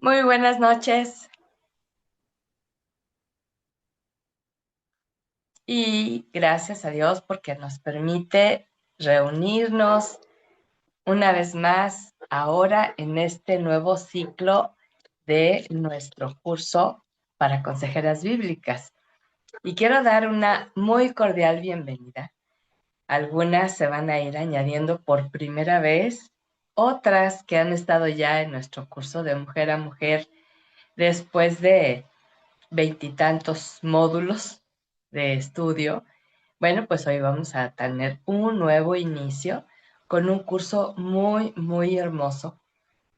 Muy buenas noches y gracias a Dios porque nos permite reunirnos una vez más ahora en este nuevo ciclo de nuestro curso para consejeras bíblicas. Y quiero dar una muy cordial bienvenida. Algunas se van a ir añadiendo por primera vez, otras que han estado ya en nuestro curso de mujer a mujer después de veintitantos módulos de estudio. Bueno, pues hoy vamos a tener un nuevo inicio con un curso muy, muy hermoso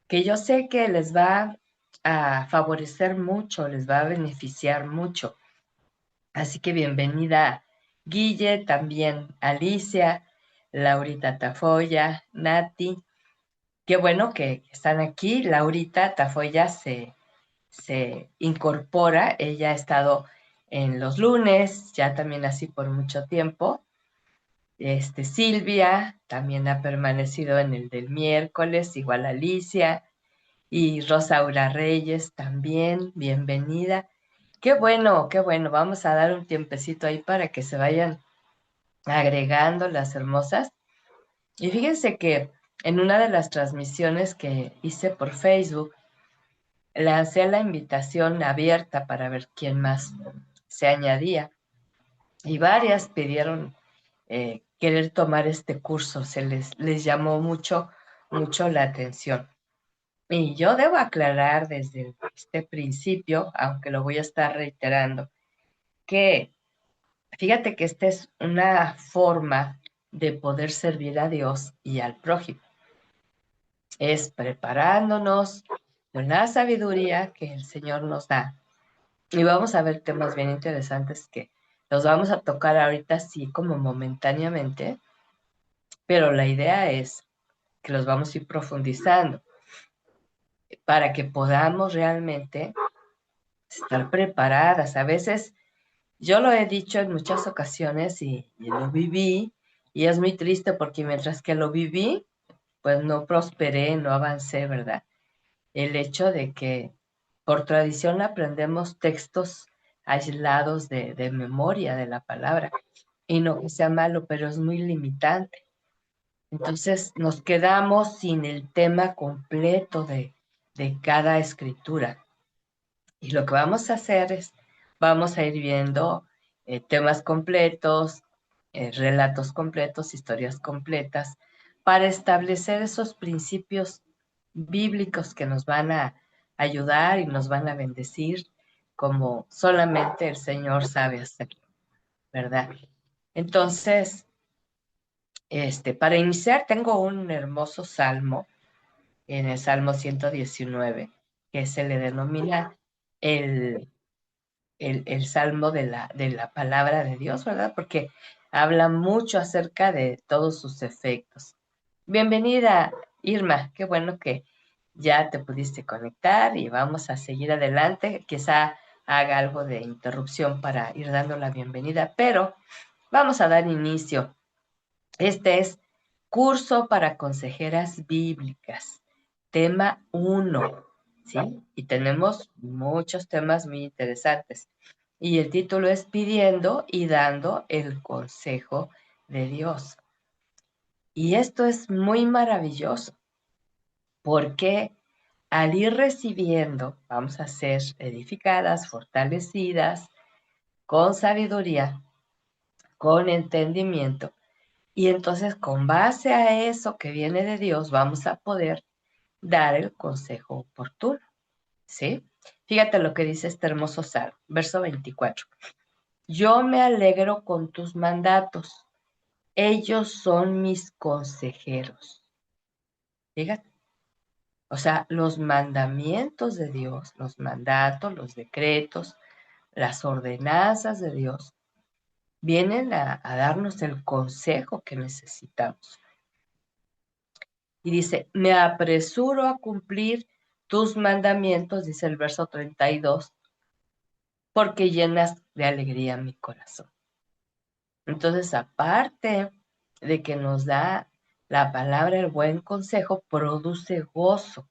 que yo sé que les va a favorecer mucho, les va a beneficiar mucho. Así que bienvenida Guille, también Alicia, Laurita Tafoya, Nati. Qué bueno que están aquí. Laurita Tafoya se incorpora. Ella ha estado en los lunes, ya también así por mucho tiempo. Silvia también ha permanecido en el del miércoles, igual Alicia, y Rosaura Reyes también, bienvenida. Qué bueno, qué bueno. Vamos a dar un tiempecito ahí para que se vayan agregando las hermosas. Y fíjense que en una de las transmisiones que hice por Facebook, lancé la invitación abierta para ver quién más se añadía y varias pidieron querer tomar este curso, les llamó mucho, mucho la atención. Y yo debo aclarar desde este principio, aunque lo voy a estar reiterando, que fíjate que esta es una forma de poder servir a Dios y al prójimo. Es preparándonos con la sabiduría que el Señor nos da. Y vamos a ver temas bien interesantes que los vamos a tocar ahorita así como momentáneamente, pero la idea es que los vamos a ir profundizando para que podamos realmente estar preparadas. A veces yo lo he dicho en muchas ocasiones y lo viví y es muy triste porque mientras que lo viví, pues no prosperé, no avancé, ¿verdad? El hecho de que por tradición aprendemos textos aislados de memoria de la palabra y no que sea malo, pero es muy limitante. Entonces nos quedamos sin el tema completo de cada escritura. Y lo que vamos a hacer es, vamos a ir viendo temas completos, relatos completos, historias completas, para establecer esos principios bíblicos que nos van a ayudar y nos van a bendecir como solamente el Señor sabe hacerlo, ¿verdad? Entonces, para iniciar, tengo un hermoso salmo en el Salmo 119, que se le denomina el, el salmo de la palabra de Dios, ¿verdad? Porque habla mucho acerca de todos sus efectos. Bienvenida, Irma, qué bueno que ya te pudiste conectar y vamos a seguir adelante. Quizá haga algo de interrupción para ir dando la bienvenida, pero vamos a dar inicio. Este es Curso para Consejeras Bíblicas, tema uno, ¿sí? Y tenemos muchos temas muy interesantes. Y el título es Pidiendo y dando el consejo de Dios. Y esto es muy maravilloso porque al ir recibiendo, vamos a ser edificadas, fortalecidas, con sabiduría, con entendimiento. Y entonces con base a eso que viene de Dios vamos a poder dar el consejo oportuno, ¿sí? Fíjate lo que dice este hermoso salmo, verso 24. Yo me alegro con tus mandatos, ellos son mis consejeros. Fíjate, o sea, los mandamientos de Dios, los mandatos, los decretos, las ordenanzas de Dios, vienen a darnos el consejo que necesitamos. Y dice, me apresuro a cumplir tus mandamientos, dice el verso 32, porque llenas de alegría mi corazón. Entonces, aparte de que nos da la palabra, el buen consejo, produce gozo.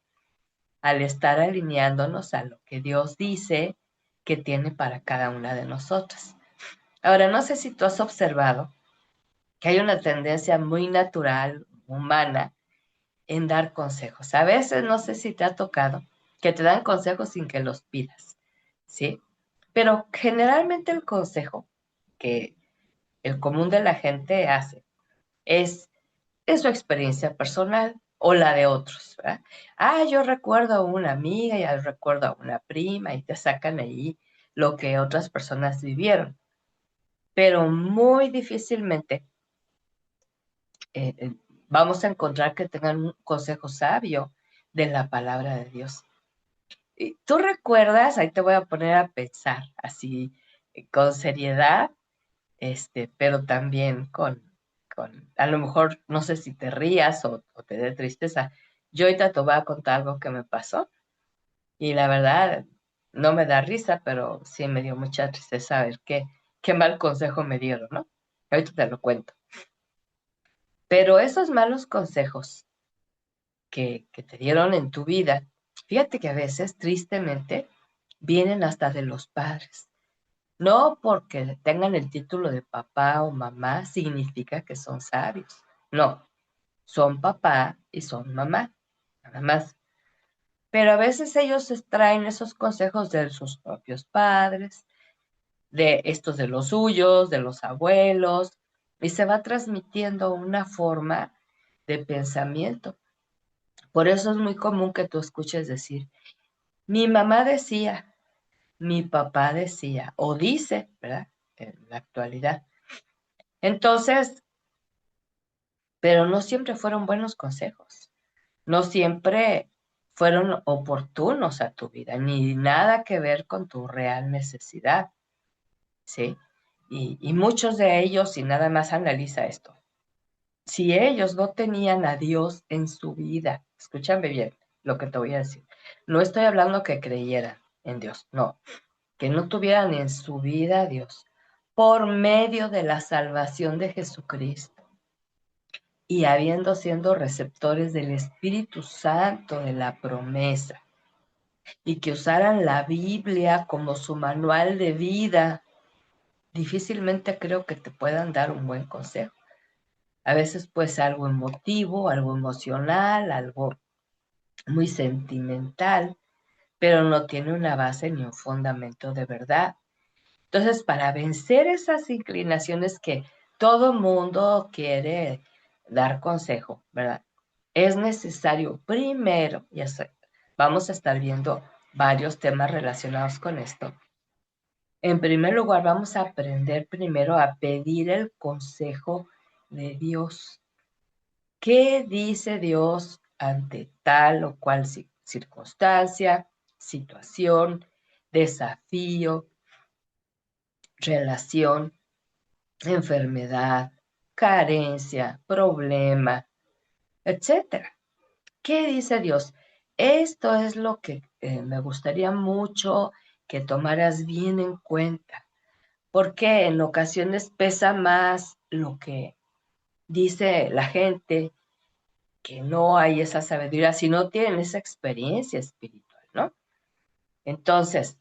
al estar alineándonos a lo que Dios dice que tiene para cada una de nosotras. Ahora, no sé si tú has observado que hay una tendencia muy natural, humana, en dar consejos. A veces, no sé si te ha tocado, que te dan consejos sin que los pidas, ¿sí? Pero generalmente el consejo que el común de la gente hace es de su experiencia personal o la de otros, ¿verdad? Ah, yo recuerdo a una amiga, ya recuerdo a una prima y te sacan ahí lo que otras personas vivieron, pero muy difícilmente eh, eh, vamos a encontrar que tengan un consejo sabio de la palabra de Dios. Y tú recuerdas, ahí te voy a poner a pensar así con seriedad, pero también a lo mejor, no sé si te rías o te dé tristeza. Yo ahorita te voy a contar algo que me pasó y la verdad no me da risa, pero sí me dio mucha tristeza ver qué mal consejo me dieron, ¿no? Ahorita te lo cuento. Pero esos malos consejos que te dieron en tu vida, fíjate que a veces, tristemente, vienen hasta de los padres. No porque tengan el título de papá o mamá significa que son sabios. No, son papá y son mamá, nada más. Pero a veces ellos extraen esos consejos de sus propios padres, de estos de los suyos, de los abuelos, y se va transmitiendo una forma de pensamiento. Por eso es muy común que tú escuches decir, mi mamá decía, mi papá decía, o dice, ¿verdad? En la actualidad. Entonces, pero no siempre fueron buenos consejos, no siempre fueron oportunos a tu vida, ni nada que ver con tu real necesidad, ¿sí? Y muchos de ellos, y nada más analiza esto, si ellos no tenían a Dios en su vida, escúchame bien lo que te voy a decir, no estoy hablando que creyeran en Dios, no, que no tuvieran en su vida a Dios por medio de la salvación de Jesucristo y habiendo siendo receptores del Espíritu Santo de la promesa y que usaran la Biblia como su manual de vida, difícilmente creo que te puedan dar un buen consejo. A veces pues algo emotivo, algo emocional, algo muy sentimental, pero no tiene una base ni un fundamento de verdad. Entonces, para vencer esas inclinaciones que todo mundo quiere dar consejo, ¿verdad? Es necesario primero, vamos a estar viendo varios temas relacionados con esto. En primer lugar, vamos a aprender primero a pedir el consejo de Dios. ¿Qué dice Dios ante tal o cual circunstancia, situación, desafío, relación, enfermedad, carencia, problema, etcétera? ¿Qué dice Dios? Esto es lo que me gustaría mucho que tomaras bien en cuenta, porque en ocasiones pesa más lo que dice la gente, que no hay esa sabiduría, si no tienen esa experiencia espiritual, ¿no? Entonces,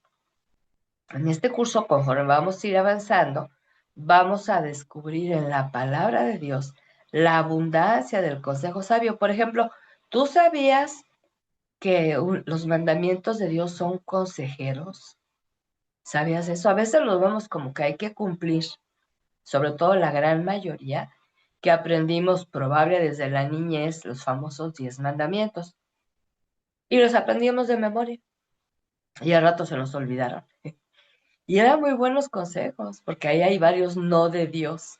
en este curso, conforme vamos a ir avanzando, vamos a descubrir en la palabra de Dios la abundancia del consejo sabio. Por ejemplo, ¿tú sabías que los mandamientos de Dios son consejeros? ¿Sabías eso? A veces los vemos como que hay que cumplir, sobre todo la gran mayoría, que aprendimos probable desde la niñez, los famosos 10 mandamientos, y los aprendimos de memoria, y al rato se nos olvidaron. Y eran muy buenos consejos, porque ahí hay varios no de Dios.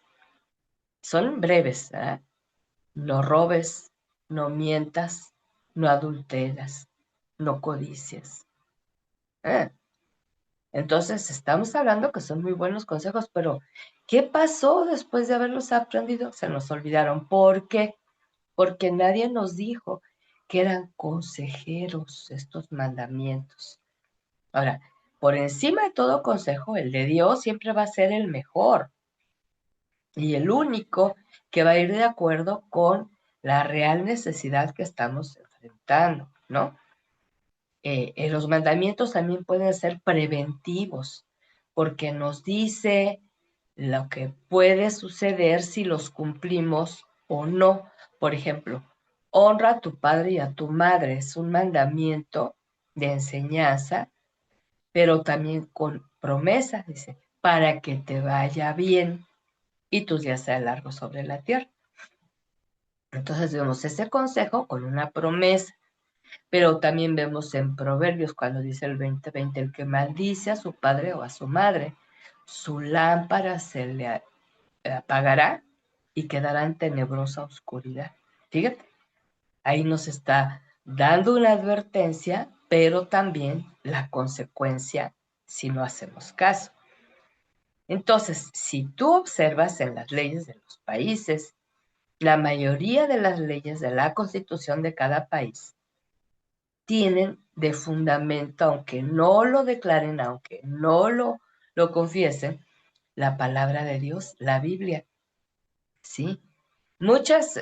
Son breves, ¿eh? No robes, no mientas, no adulteras, no codicies. ¿Eh? Entonces, estamos hablando que son muy buenos consejos, pero ¿qué pasó después de haberlos aprendido? Se nos olvidaron. ¿Por qué? Porque nadie nos dijo que eran consejeros estos mandamientos. Ahora, por encima de todo consejo, el de Dios siempre va a ser el mejor y el único que va a ir de acuerdo con la real necesidad que estamos enfrentando, ¿no? Los mandamientos también pueden ser preventivos, porque nos dice lo que puede suceder si los cumplimos o no. Por ejemplo, honra a tu padre y a tu madre. Es un mandamiento de enseñanza, pero también con promesa, dice, para que te vaya bien y tus días sean largos sobre la tierra. Entonces vemos ese consejo con una promesa, pero también vemos en Proverbios cuando dice el 20:20, el que maldice a su padre o a su madre, su lámpara se le apagará y quedará en tenebrosa oscuridad. Fíjate, ahí nos está dando una advertencia, pero también la consecuencia si no hacemos caso. Entonces, si tú observas en las leyes de los países, la mayoría de las leyes de la Constitución de cada país tienen de fundamento, aunque no lo declaren, aunque no lo confiesen, la palabra de Dios, la Biblia, ¿sí? Muchas,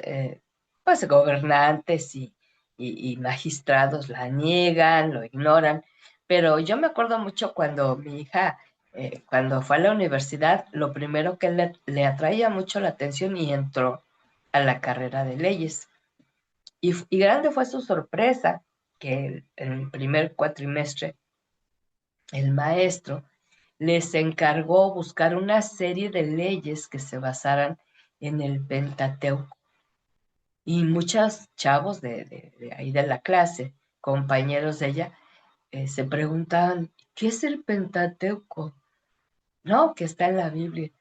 pues, gobernantes y magistrados la niegan, lo ignoran, pero yo me acuerdo mucho cuando mi hija, cuando fue a la universidad, lo primero que le atraía mucho la atención y entró a la carrera de leyes. Y grande fue su sorpresa que en el primer cuatrimestre el maestro les encargó buscar una serie de leyes que se basaran en el Pentateuco. Y muchos chavos de ahí de la clase, compañeros de ella, se preguntaban, ¿qué es el Pentateuco? No, que está en la Biblia.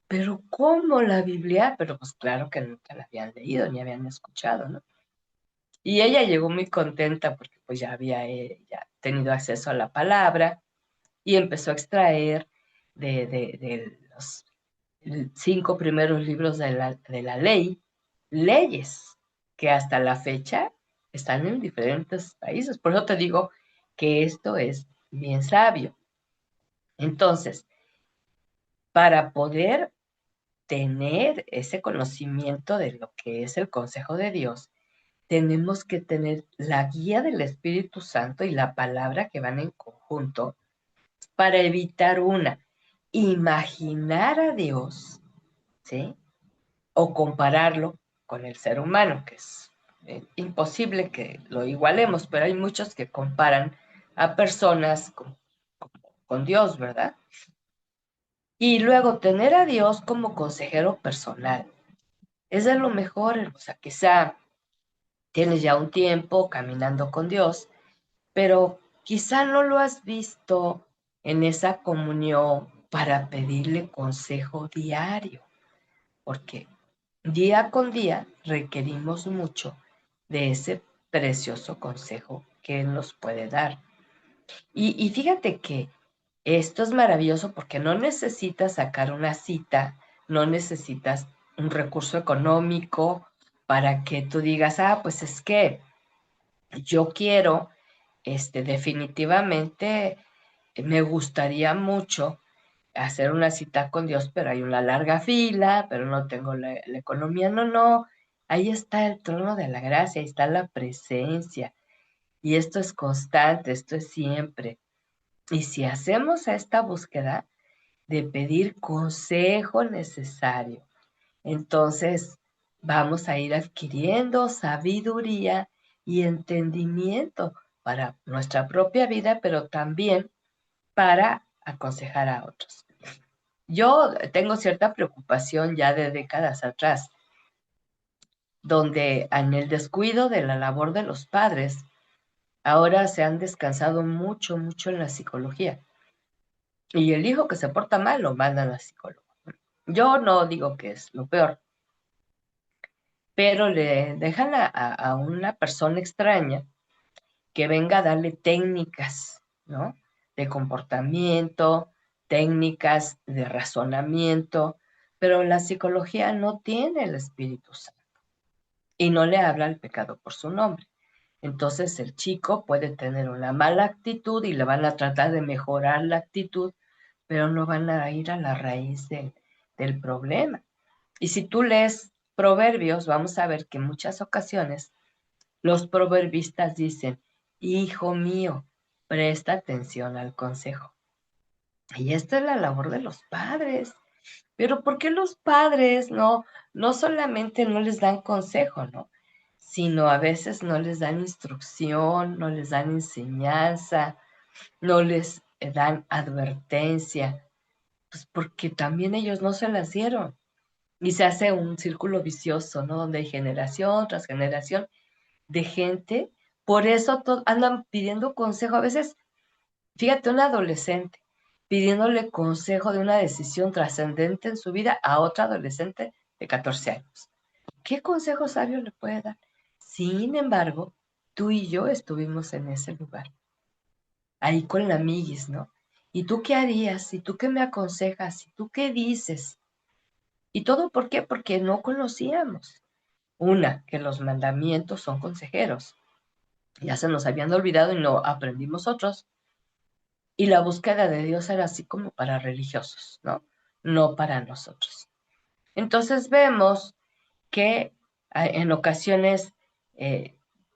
Pero ¿cómo la Biblia? Pero pues claro que nunca la habían leído ni habían escuchado, ¿no? Y ella llegó muy contenta porque pues ya había ya tenido acceso a la palabra y empezó a extraer de los 5 primeros libros de la ley, leyes que hasta la fecha están en diferentes países. Por eso te digo que esto es bien sabio. Entonces, para poder tener ese conocimiento de lo que es el consejo de Dios, tenemos que tener la guía del Espíritu Santo y la palabra que van en conjunto para evitar imaginar a Dios, ¿sí? O compararlo con el ser humano, que es imposible que lo igualemos, pero hay muchos que comparan a personas con Dios, ¿verdad? Y luego tener a Dios como consejero personal. Es de lo mejor, o sea, quizá tienes ya un tiempo caminando con Dios, pero quizá no lo has visto en esa comunión para pedirle consejo diario, porque día con día requerimos mucho de ese precioso consejo que Él nos puede dar. Y fíjate que esto es maravilloso porque no necesitas sacar una cita, no necesitas un recurso económico para que tú digas, pues es que yo quiero, definitivamente me gustaría mucho hacer una cita con Dios, pero hay una larga fila, pero no tengo la economía. No, no, ahí está el trono de la gracia, ahí está la presencia. Y esto es constante, esto es siempre. Y si hacemos esta búsqueda de pedir consejo necesario, entonces vamos a ir adquiriendo sabiduría y entendimiento para nuestra propia vida, pero también para aconsejar a otros. Yo tengo cierta preocupación ya de décadas atrás, donde en el descuido de la labor de los padres, ahora se han descansado mucho, mucho en la psicología. Y el hijo que se porta mal lo mandan a psicólogo. Yo no digo que es lo peor, pero le dejan a una persona extraña que venga a darle técnicas, ¿no? De comportamiento, técnicas de razonamiento, pero la psicología no tiene el Espíritu Santo y no le habla al pecado por su nombre. Entonces el chico puede tener una mala actitud y le van a tratar de mejorar la actitud, pero no van a ir a la raíz del problema. Y si tú lees Proverbios, vamos a ver que en muchas ocasiones los proverbistas dicen, hijo mío, presta atención al consejo. Y esta es la labor de los padres. Pero ¿por qué los padres no solamente no les dan consejo, ¿no? Sino a veces no les dan instrucción, no les dan enseñanza, no les dan advertencia, pues porque también ellos no se las dieron. Y se hace un círculo vicioso, ¿no? Donde hay generación tras generación de gente, por eso andan pidiendo consejo. A veces, fíjate, un adolescente pidiéndole consejo de una decisión trascendente en su vida a otra adolescente de 14 años. ¿Qué consejo sabio le puede dar? Sin embargo, tú y yo estuvimos en ese lugar, ahí con la amiguis, ¿no? ¿Y tú qué harías? ¿Y tú qué me aconsejas? ¿Y tú qué dices? ¿Y todo por qué? Porque no conocíamos. Una, que los mandamientos son consejeros. Ya se nos habían olvidado y no aprendimos otros. Y la búsqueda de Dios era así como para religiosos, ¿no? No para nosotros. Entonces vemos que en ocasiones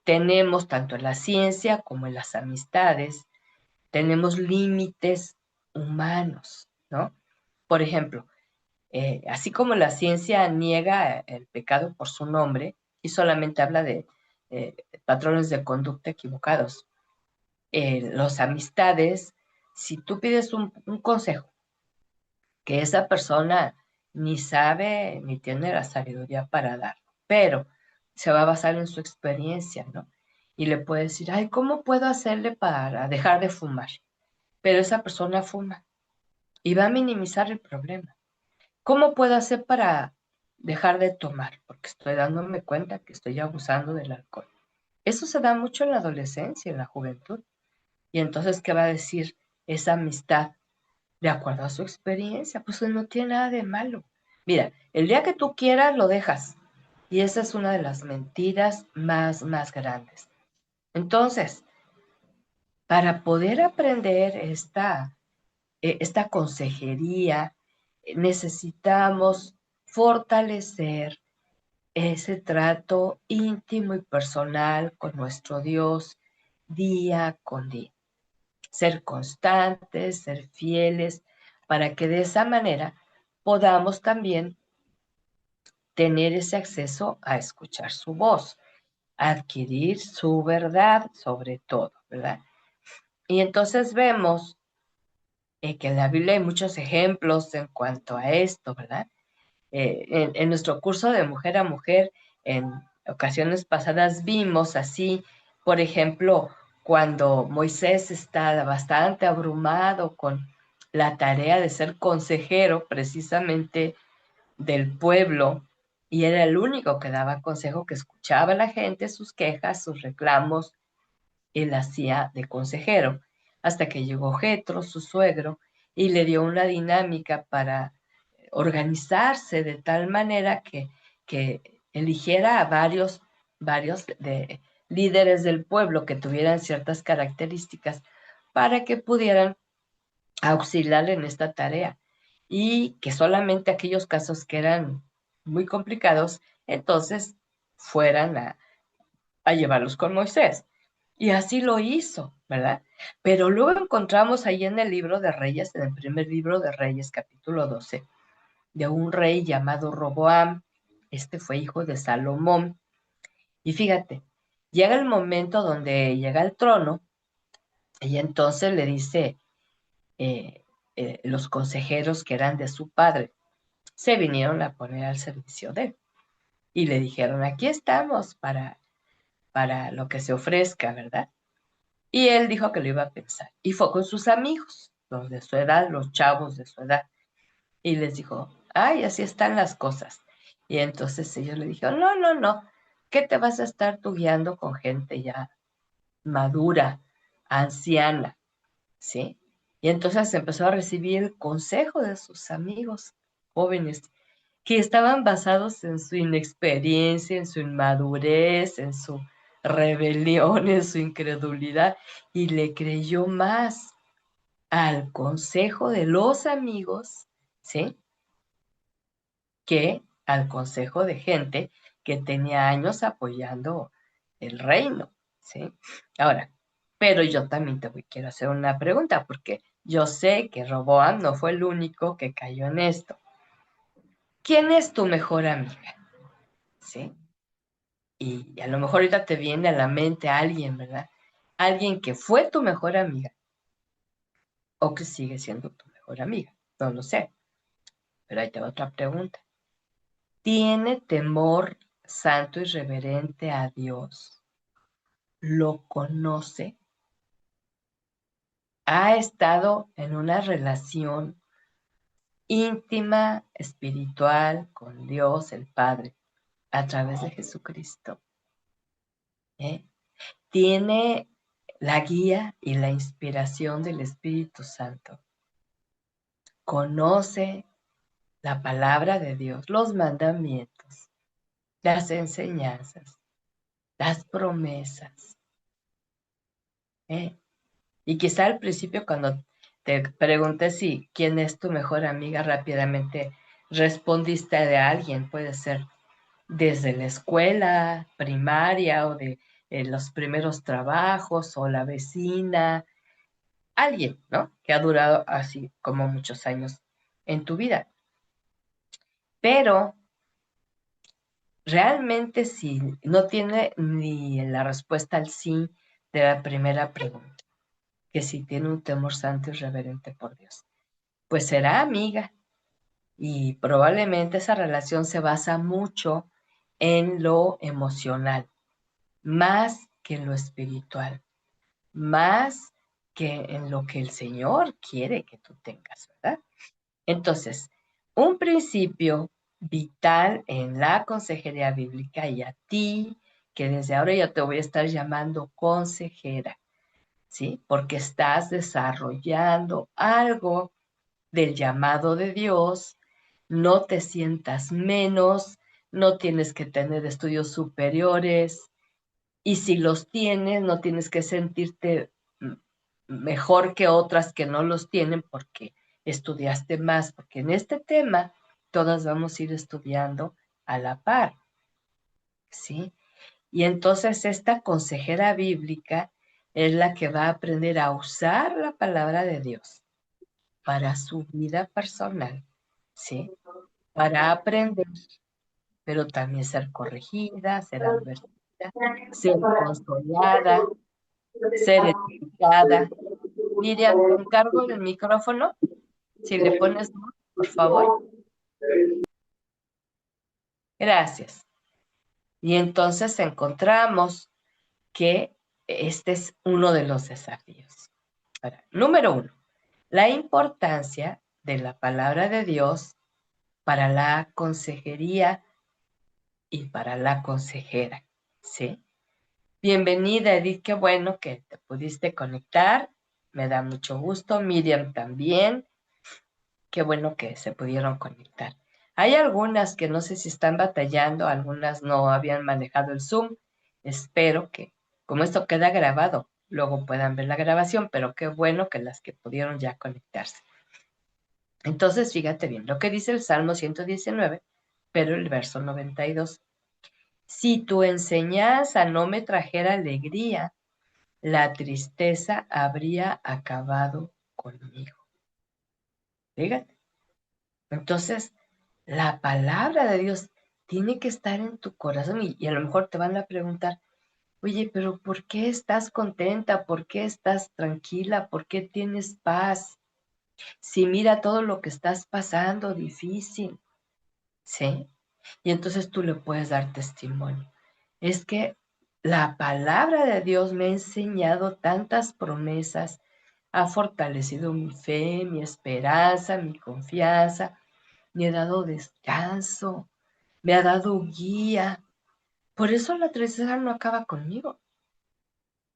tenemos, tanto en la ciencia como en las amistades, tenemos límites humanos, ¿no? Por ejemplo, así como la ciencia niega el pecado por su nombre y solamente habla de patrones de conducta equivocados, las amistades, si tú pides un consejo que esa persona ni sabe ni tiene la sabiduría para dar, pero se va a basar en su experiencia, ¿no? Y le puede decir, ay, ¿cómo puedo hacerle para dejar de fumar? Pero esa persona fuma y va a minimizar el problema. ¿Cómo puedo hacer para dejar de tomar? Porque estoy dándome cuenta que estoy abusando del alcohol. Eso se da mucho en la adolescencia, en la juventud. Y entonces, ¿qué va a decir esa amistad? De acuerdo a su experiencia, pues no tiene nada de malo. Mira, el día que tú quieras, lo dejas. Y esa es una de las mentiras más grandes. Entonces, para poder aprender esta consejería, necesitamos fortalecer ese trato íntimo y personal con nuestro Dios día con día. Ser constantes, ser fieles, para que de esa manera podamos también tener ese acceso a escuchar su voz, a adquirir su verdad sobre todo, ¿verdad? Y entonces vemos que en la Biblia hay muchos ejemplos en cuanto a esto, ¿verdad? En nuestro curso de mujer a mujer, en ocasiones pasadas vimos así, por ejemplo, cuando Moisés está bastante abrumado con la tarea de ser consejero precisamente del pueblo, y era el único que daba consejo, que escuchaba a la gente, sus quejas, sus reclamos, él hacía de consejero, hasta que llegó Jetro, su suegro, y le dio una dinámica para organizarse de tal manera que eligiera a varios líderes del pueblo que tuvieran ciertas características para que pudieran auxiliar en esta tarea y que solamente aquellos casos que eran muy complicados, entonces fueran a llevarlos con Moisés. Y así lo hizo, ¿verdad? Pero luego encontramos ahí en el libro de Reyes, en el primer libro de Reyes, capítulo 12, de un rey llamado Roboam. Este fue hijo de Salomón. Y fíjate, llega el momento donde llega al trono y entonces le dice los consejeros que eran de su padre, se vinieron a poner al servicio de él. Y le dijeron, aquí estamos para lo que se ofrezca, ¿verdad? Y él dijo que lo iba a pensar. Y fue con sus amigos, los de su edad, los chavos de su edad. Y les dijo, ay, así están las cosas. Y entonces ellos le dijeron, no, ¿qué te vas a estar tú guiando con gente ya madura, anciana? ¿Sí? Y entonces empezó a recibir el consejo de sus amigos jóvenes, que estaban basados en su inexperiencia, en su inmadurez, en su rebelión, en su incredulidad, y le creyó más al consejo de los amigos, ¿sí? Que al consejo de gente que tenía años apoyando el reino, ¿sí? Ahora, Pero yo también quiero hacer una pregunta, porque yo sé que Roboam no fue el único que cayó en esto. ¿Quién es tu mejor amiga? ¿Sí? Y a lo mejor ahorita te viene a la mente alguien, ¿verdad? Alguien que fue tu mejor amiga o que sigue siendo tu mejor amiga. No lo sé. Pero ahí te va otra pregunta. ¿Tiene temor santo y reverente a Dios? ¿Lo conoce? ¿Ha estado en una relación íntima, espiritual con Dios el Padre a través de Jesucristo? ¿Eh? ¿Tiene la guía y la inspiración del Espíritu Santo? ¿Conoce la palabra de Dios, los mandamientos, las enseñanzas, las promesas? ¿Eh? Y quizá al principio cuando te pregunté si quién es tu mejor amiga, rápidamente respondiste de alguien, puede ser desde la escuela primaria o de los primeros trabajos o la vecina, alguien, ¿no? Que ha durado así como muchos años en tu vida. Pero realmente si no tiene ni la respuesta al sí de la primera pregunta, que si tiene un temor santo y reverente por Dios, pues será amiga y probablemente esa relación se basa mucho en lo emocional, más que en lo espiritual, más que en lo que el Señor quiere que tú tengas, ¿verdad? Entonces, un principio vital en la consejería bíblica y a ti, que desde ahora yo te voy a estar llamando consejera, ¿sí? Porque estás desarrollando algo del llamado de Dios, no te sientas menos, no tienes que tener estudios superiores y si los tienes, no tienes que sentirte mejor que otras que no los tienen porque estudiaste más, porque en este tema todas vamos a ir estudiando a la par, ¿sí? Y entonces esta consejera bíblica es la que va a aprender a usar la palabra de Dios para su vida personal, ¿sí? Para aprender, pero también ser corregida, ser advertida, ser consolada, ser edificada. Miriam, te encargo el micrófono. Si le pones voz, por favor. Gracias. Y entonces encontramos que este es uno de los desafíos. Ahora, número uno, la importancia de la palabra de Dios para la consejería y para la consejera, ¿sí? Bienvenida, Edith, qué bueno que te pudiste conectar. Me da mucho gusto. Miriam también. Qué bueno que se pudieron conectar. Hay algunas que no sé si están batallando, algunas no habían manejado el Zoom. Espero que, como esto queda grabado, luego puedan ver la grabación, pero qué bueno que las que pudieron ya conectarse. Entonces, fíjate bien lo que dice el Salmo 119, pero el verso 92. Si tu enseñanza no me trajera alegría, la tristeza habría acabado conmigo. Fíjate. Entonces, la palabra de Dios tiene que estar en tu corazón y a lo mejor te van a preguntar, oye, pero ¿por qué estás contenta? ¿Por qué estás tranquila? ¿Por qué tienes paz? Si mira todo lo que estás pasando difícil, ¿sí? Y entonces tú le puedes dar testimonio. Es que la palabra de Dios me ha enseñado tantas promesas, ha fortalecido mi fe, mi esperanza, mi confianza, me ha dado descanso, me ha dado guía. Por eso la tristeza no acaba conmigo.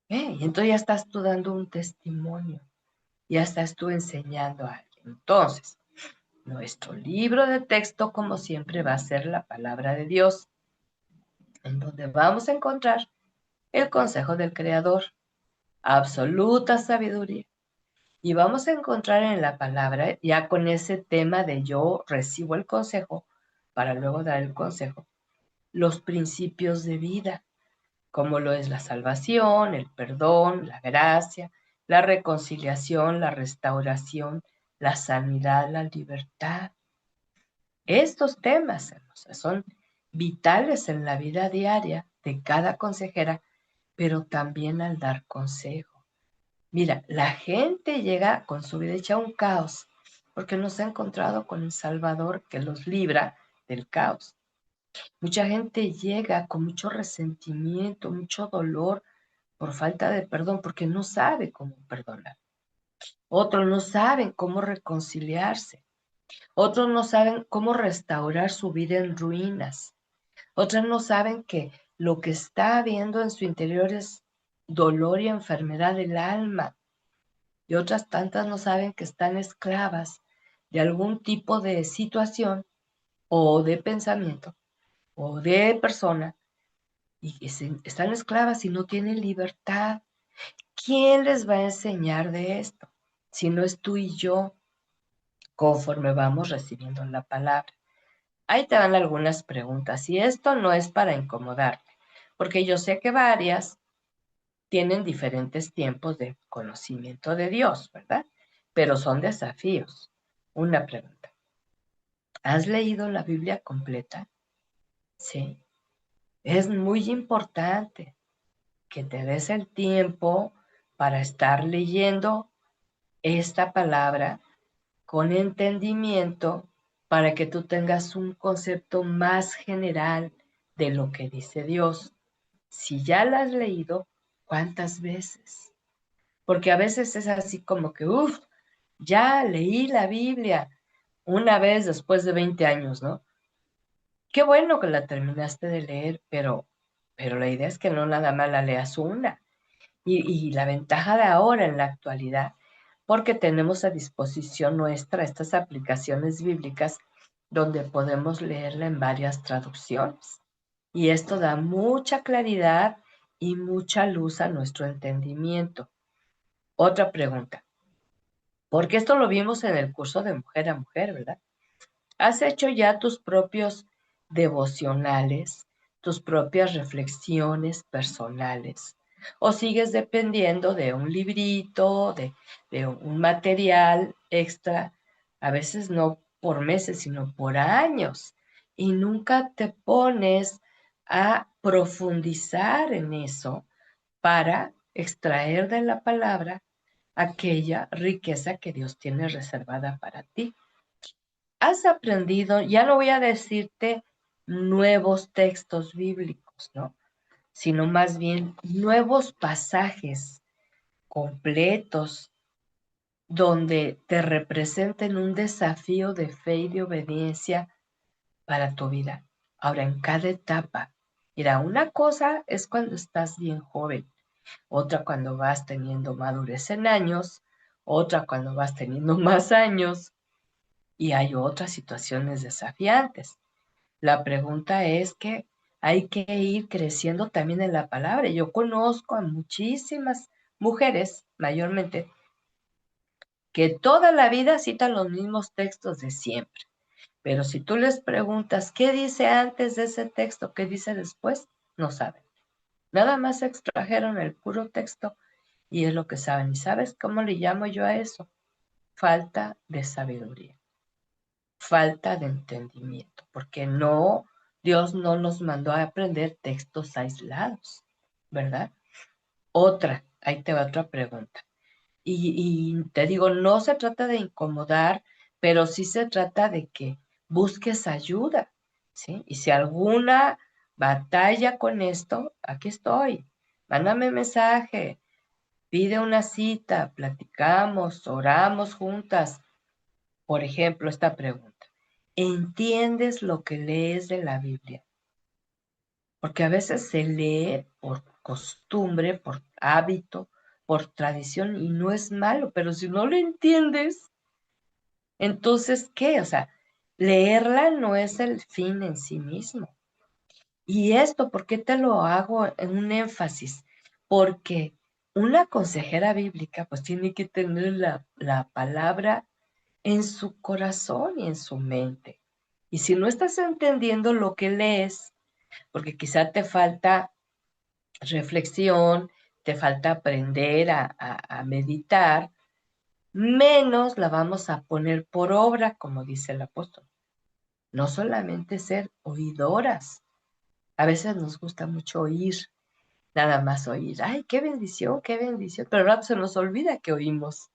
Y entonces ya estás tú dando un testimonio, ya estás tú enseñando a alguien. Entonces, nuestro libro de texto, como siempre, va a ser la palabra de Dios, en donde vamos a encontrar el consejo del Creador, absoluta sabiduría. Y vamos a encontrar en la palabra, ya con ese tema de yo recibo el consejo para luego dar el consejo, los principios de vida, como lo es la salvación, el perdón, la gracia, la reconciliación, la restauración, la sanidad, la libertad. Estos temas, hermosa, son vitales en la vida diaria de cada consejera, pero también al dar consejo. Mira, la gente llega con su vida hecha un caos porque no se ha encontrado con el Salvador que los libra del caos. Mucha gente llega con mucho resentimiento, mucho dolor por falta de perdón porque no sabe cómo perdonar. Otros no saben cómo reconciliarse. Otros no saben cómo restaurar su vida en ruinas. Otras no saben que lo que está habiendo en su interior es dolor y enfermedad del alma. Y otras tantas no saben que están esclavas de algún tipo de situación o de pensamiento o de persona y que están esclavas y no tienen libertad. ¿Quién les va a enseñar de esto? Si no es tú y yo, conforme vamos recibiendo la palabra. Ahí te dan algunas preguntas y esto no es para incomodarte, porque yo sé que varias tienen diferentes tiempos de conocimiento de Dios, ¿verdad? Pero son desafíos. Una pregunta. ¿Has leído la Biblia completa? Sí. Es muy importante que te des el tiempo para estar leyendo esta palabra con entendimiento para que tú tengas un concepto más general de lo que dice Dios. Si ya la has leído, ¿cuántas veces? Porque a veces es así como que, uff, ya leí la Biblia una vez después de 20 años, ¿no? Qué bueno que la terminaste de leer, pero la idea es que no nada más la leas una. Y la ventaja de ahora en la actualidad, porque tenemos a disposición nuestra estas aplicaciones bíblicas donde podemos leerla en varias traducciones. Y esto da mucha claridad y mucha luz a nuestro entendimiento. Otra pregunta, porque esto lo vimos en el curso de Mujer a Mujer, ¿verdad? ¿Has hecho ya tus propios devocionales, tus propias reflexiones personales? ¿O sigues dependiendo de un librito, de un material extra, a veces no por meses, sino por años? Y nunca te pones a profundizar en eso para extraer de la palabra aquella riqueza que Dios tiene reservada para ti. Has aprendido, ya no voy a decirte nuevos textos bíblicos, ¿no? Sino más bien nuevos pasajes completos donde te representen un desafío de fe y de obediencia para tu vida. Ahora, en cada etapa. Mira, una cosa es cuando estás bien joven, otra cuando vas teniendo madurez en años, otra cuando vas teniendo más años y hay otras situaciones desafiantes. La pregunta es que hay que ir creciendo también en la palabra. Yo conozco a muchísimas mujeres, mayormente, que toda la vida citan los mismos textos de siempre. Pero si tú les preguntas qué dice antes de ese texto, qué dice después, no saben. Nada más extrajeron el puro texto y es lo que saben. ¿Y sabes cómo le llamo yo a eso? Falta de sabiduría, falta de entendimiento, porque no, Dios no nos mandó a aprender textos aislados, ¿verdad? Ahí te va otra pregunta. Y te digo, no se trata de incomodar, pero sí se trata de que busques ayuda, ¿sí? Y si alguna batalla con esto, aquí estoy. Mándame mensaje, pide una cita, platicamos, oramos juntas. Por ejemplo, esta pregunta. ¿Entiendes lo que lees de la Biblia? Porque a veces se lee por costumbre, por hábito, por tradición y no es malo, pero si no lo entiendes, entonces, ¿qué? O sea, leerla no es el fin en sí mismo. Y esto, ¿por qué te lo hago en un énfasis? Porque una consejera bíblica pues tiene que tener la palabra en su corazón y en su mente. Y si no estás entendiendo lo que lees, porque quizá te falta reflexión, te falta aprender a meditar, menos la vamos a poner por obra, como dice el apóstol. No solamente ser oidoras. A veces nos gusta mucho oír, nada más oír. Ay, qué bendición. Pero ahora se nos olvida que oímos.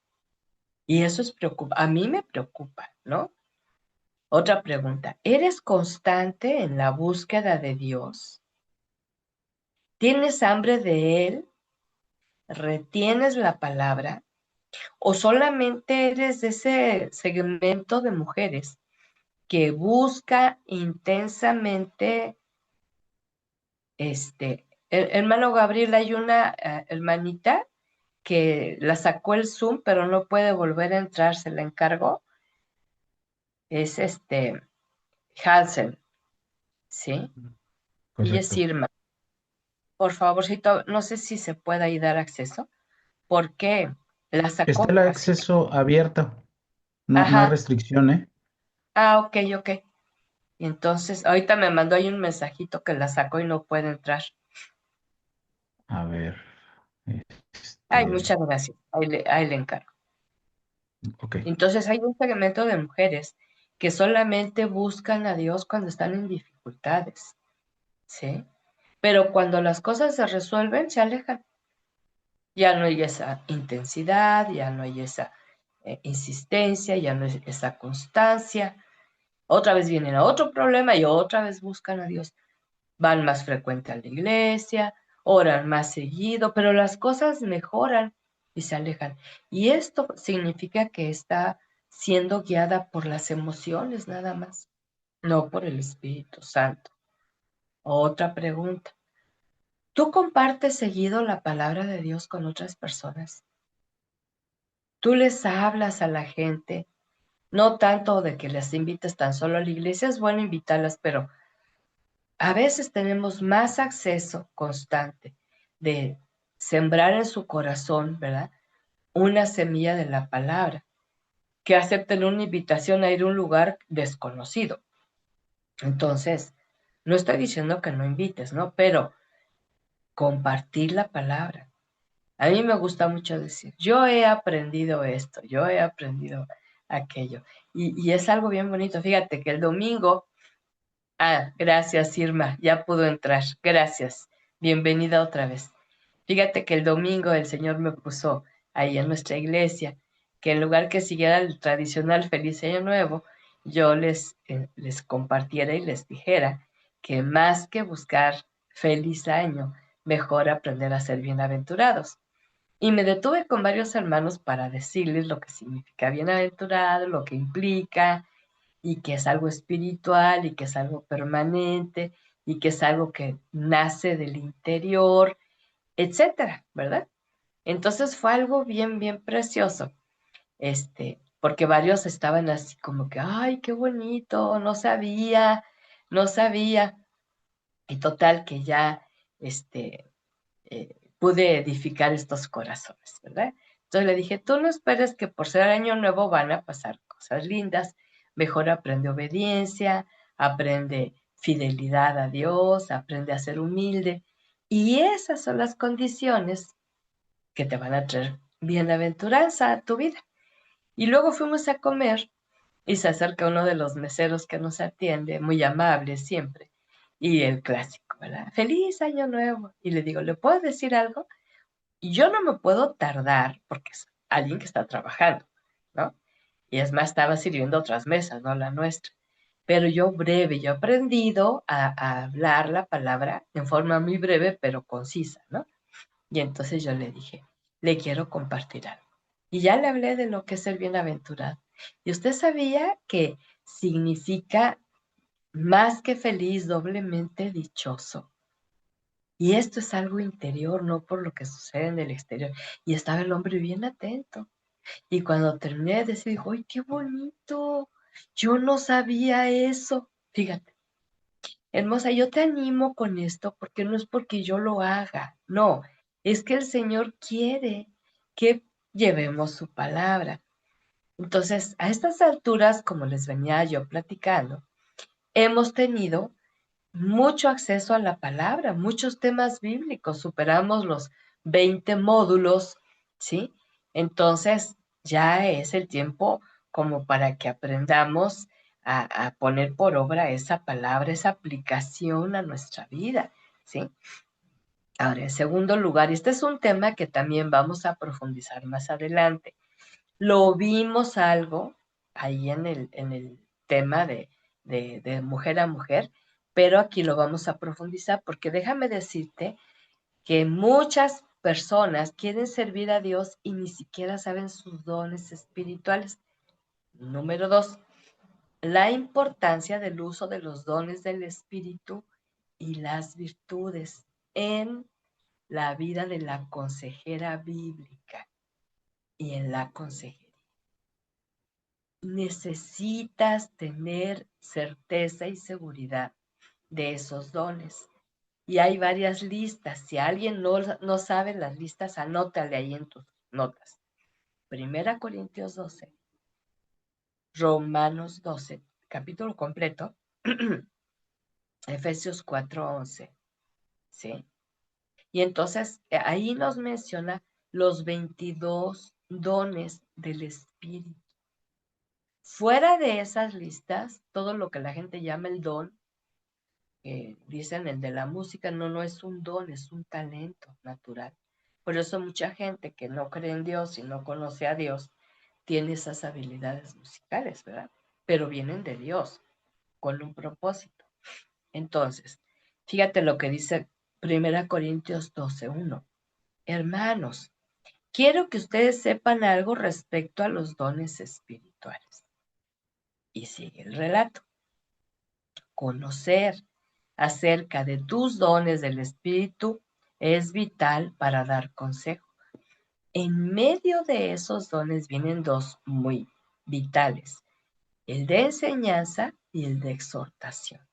Y eso es preocupante. A mí me preocupa, ¿no? Otra pregunta. ¿Eres constante en la búsqueda de Dios? ¿Tienes hambre de Él? ¿Retienes la palabra? ¿O solamente eres de ese segmento de mujeres que busca intensamente, hermano Gabriel, hay una hermanita que la sacó el Zoom, pero no puede volver a entrar, se la encargó, es Hansen, ¿sí? Y es Correcto. Irma. Por favorcito, no sé si se puede ahí dar acceso, porque la Está sacó el así. acceso abierto. No hay Ajá. restricción, ¿eh? Ah, ok, ok. Y entonces, ahorita me mandó ahí un mensajito que la sacó y no puede entrar. A ver. Ay, Este. muchas gracias. Ahí le encargo. Ok. Entonces hay un segmento de mujeres que solamente buscan a Dios cuando están en dificultades, ¿sí? Pero cuando las cosas se resuelven, se alejan. Ya no hay esa intensidad, ya no hay esa insistencia, ya no hay esa constancia. Otra vez vienen a otro problema y otra vez buscan a Dios. Van más frecuente a la iglesia, oran más seguido, pero las cosas mejoran y se alejan. Y esto significa que está siendo guiada por las emociones nada más, no por el Espíritu Santo. Otra pregunta. ¿Tú compartes seguido la palabra de Dios con otras personas? ¿Tú les hablas a la gente? No tanto de que les invites tan solo a la iglesia, es bueno invitarlas, pero a veces tenemos más acceso constante de sembrar en su corazón, ¿verdad? Una semilla de la palabra, que acepten una invitación a ir a un lugar desconocido. Entonces, no estoy diciendo que no invites, ¿no? Pero compartir la palabra. A mí me gusta mucho decir, yo he aprendido esto, yo he aprendido aquello. Y es algo bien bonito. Fíjate que el domingo. Ah, gracias, Irma. Ya pudo entrar. Gracias. Bienvenida otra vez. Fíjate que el domingo el Señor me puso ahí en nuestra iglesia que en lugar que siguiera el tradicional Feliz Año Nuevo, yo les compartiera y les dijera que más que buscar feliz año, mejor aprender a ser bienaventurados. Y me detuve con varios hermanos para decirles lo que significa bienaventurado, lo que implica, y que es algo espiritual y que es algo permanente y que es algo que nace del interior, etcétera, ¿verdad? Entonces fue algo bien, bien precioso, porque varios estaban así como que, ay, qué bonito, no sabía, no sabía, y total que ya, pude edificar estos corazones, ¿verdad? Entonces le dije, tú no esperes que por ser año nuevo van a pasar cosas lindas, mejor aprende obediencia, aprende fidelidad a Dios, aprende a ser humilde, y esas son las condiciones que te van a traer bienaventuranza a tu vida. Y luego fuimos a comer y se acerca uno de los meseros que nos atiende, muy amable siempre, y el clásico, ¿verdad? Feliz año nuevo. Y le digo, ¿le puedo decir algo? Y yo no me puedo tardar porque es alguien que está trabajando, ¿no? Y es más, estaba sirviendo otras mesas, no la nuestra. Pero yo breve, yo he aprendido a hablar la palabra en forma muy breve, pero concisa, ¿no? Y entonces yo le dije, le quiero compartir algo. Y ya le hablé de lo que es el bienaventurado. Y usted sabía que significa más que feliz, doblemente dichoso. Y esto es algo interior, no por lo que sucede en el exterior. Y estaba el hombre bien atento. Y cuando terminé de decir, dijo, ¡ay, qué bonito! Yo no sabía eso. Fíjate, hermosa, yo te animo con esto porque no es porque yo lo haga, no, es que el Señor quiere que llevemos su palabra. Entonces, a estas alturas, como les venía yo platicando, hemos tenido mucho acceso a la palabra, muchos temas bíblicos, superamos los 20 módulos, ¿sí? Entonces ya es el tiempo como para que aprendamos a poner por obra esa palabra, esa aplicación a nuestra vida, ¿sí? Ahora, en segundo lugar, este es un tema que también vamos a profundizar más adelante. Lo vimos algo ahí en el tema de mujer a mujer, pero aquí lo vamos a profundizar porque déjame decirte que muchas personas quieren servir a Dios y ni siquiera saben sus dones espirituales. Número dos, la importancia del uso de los dones del Espíritu y las virtudes en la vida de la consejera bíblica y en la consejería. Necesitas tener certeza y seguridad de esos dones. Y hay varias listas. Si alguien no sabe las listas, anótale ahí en tus notas. Primera Corintios 12, Romanos 12, capítulo completo, Efesios 4:11, ¿sí? Y entonces ahí nos menciona los 22 dones del Espíritu. Fuera de esas listas, todo lo que la gente llama el don, dicen el de la música, no es un don, es un talento natural. Por eso mucha gente que no cree en Dios y no conoce a Dios, tiene esas habilidades musicales, ¿verdad? Pero vienen de Dios, con un propósito. Entonces, fíjate lo que dice 1 Corintios 12:1. Hermanos, quiero que ustedes sepan algo respecto a los dones espirituales. Y sigue el relato. Conocer acerca de tus dones del Espíritu es vital para dar consejo. En medio de esos dones vienen dos muy vitales, el de enseñanza y el de exhortación,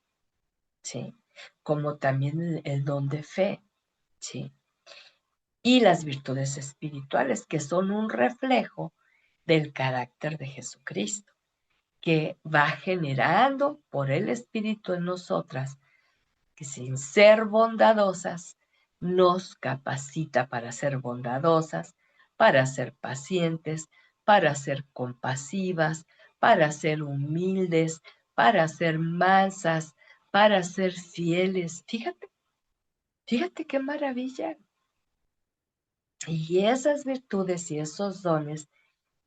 ¿sí? Como también el don de fe, ¿sí? Y las virtudes espirituales, que son un reflejo del carácter de Jesucristo, que va generando por el Espíritu en nosotras, que sin ser bondadosas, nos capacita para ser bondadosas, para ser pacientes, para ser compasivas, para ser humildes, para ser mansas, para ser fieles. Fíjate qué maravilla. Y esas virtudes y esos dones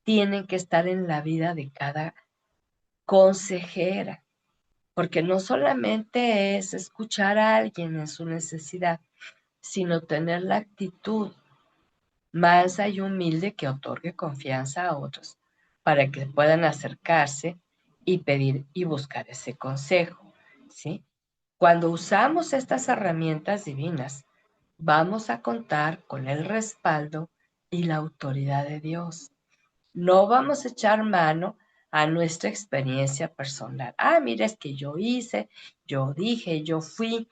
tienen que estar en la vida de cada consejera, porque no solamente es escuchar a alguien en su necesidad, sino tener la actitud mansa y humilde que otorgue confianza a otros para que puedan acercarse y pedir y buscar ese consejo, ¿sí? Cuando usamos estas herramientas divinas, vamos a contar con el respaldo y la autoridad de Dios. No vamos a echar mano a nuestra experiencia personal. Mira, es que yo hice, yo dije, yo fui.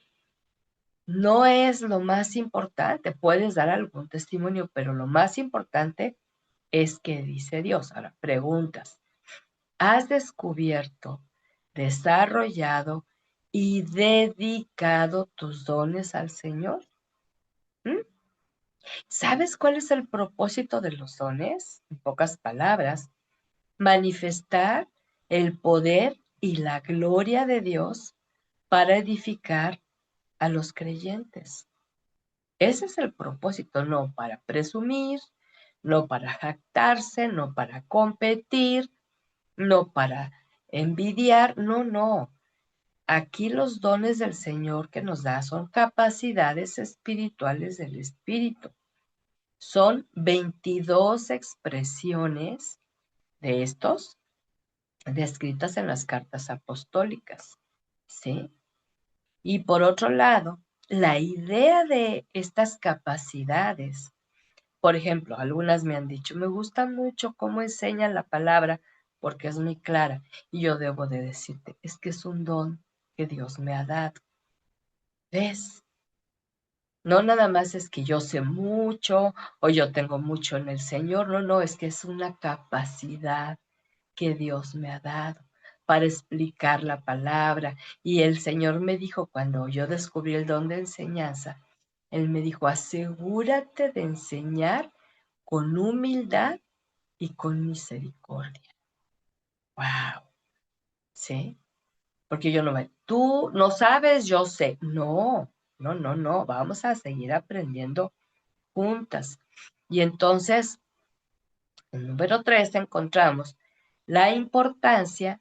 No es lo más importante. Puedes dar algún testimonio, pero lo más importante es que dice Dios. Ahora, preguntas. ¿Has descubierto, desarrollado y dedicado tus dones al Señor? ¿Mm? ¿Sabes cuál es el propósito de los dones? En pocas palabras, manifestar el poder y la gloria de Dios para edificar a los creyentes. Ese es el propósito, no para presumir, no para jactarse, no para competir, no para envidiar, no. Aquí los dones del Señor que nos da son capacidades espirituales del Espíritu. Son 22 expresiones de estos descritas en las cartas apostólicas, ¿sí? Y por otro lado, la idea de estas capacidades, por ejemplo, algunas me han dicho, me gusta mucho cómo enseña la palabra porque es muy clara. Y yo debo de decirte, es que es un don que Dios me ha dado. ¿Ves? No nada más es que yo sé mucho o yo tengo mucho en el Señor, no, es que es una capacidad que Dios me ha dado para explicar la palabra. Y el Señor me dijo, cuando yo descubrí el don de enseñanza, Él me dijo, asegúrate de enseñar con humildad y con misericordia. ¡Wow! ¿Sí? Porque yo no me, tú no sabes, yo sé. No, no, no, no, vamos a seguir aprendiendo juntas. Y entonces, en número 3 encontramos la importancia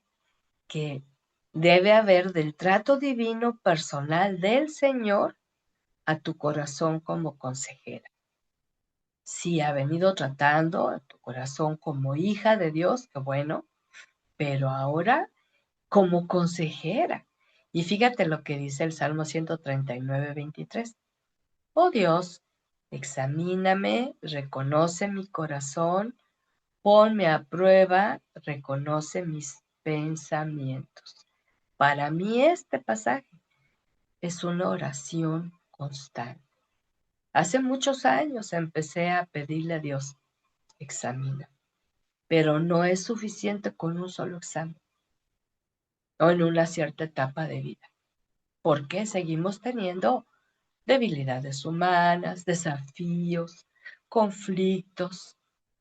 que debe haber del trato divino personal del Señor a tu corazón como consejera. Si ha venido tratando a tu corazón como hija de Dios, qué bueno, pero ahora como consejera. Y fíjate lo que dice el Salmo 139:23. Oh Dios, examíname, reconoce mi corazón, ponme a prueba, reconoce mis pensamientos. Para mí este pasaje es una oración constante. Hace muchos años empecé a pedirle a Dios, examina, pero no es suficiente con un solo examen o en una cierta etapa de vida, porque seguimos teniendo debilidades humanas, desafíos, conflictos,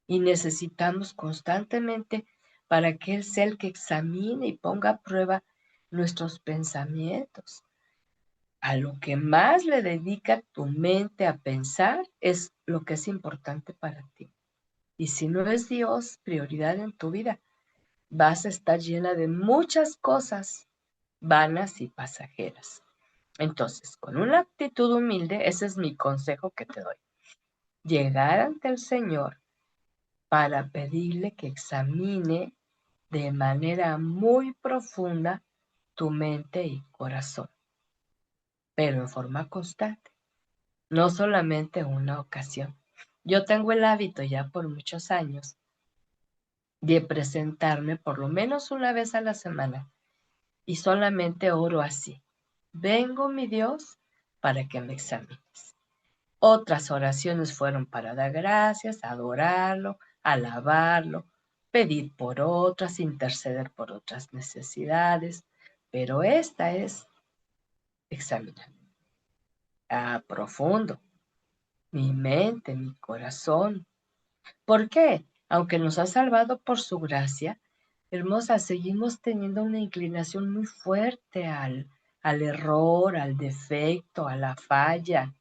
y necesitamos constantemente para que Él sea el que examine y ponga a prueba nuestros pensamientos. A lo que más le dedica tu mente a pensar es lo que es importante para ti. Y si no es Dios prioridad en tu vida, vas a estar llena de muchas cosas vanas y pasajeras. Entonces, con una actitud humilde, ese es mi consejo que te doy. Llegar ante el Señor para pedirle que examine de manera muy profunda tu mente y corazón, pero en forma constante, no solamente una ocasión. Yo tengo el hábito ya por muchos años de presentarme por lo menos una vez a la semana y solamente oro así. Vengo, mi Dios, para que me examines. Otras oraciones fueron para dar gracias, adorarlo, alabarlo, pedir por otras, interceder por otras necesidades, pero esta es examinar a profundo mi mente, mi corazón. ¿Por qué? Aunque nos ha salvado por su gracia, hermosa, seguimos teniendo una inclinación muy fuerte al error, al defecto, a la falla.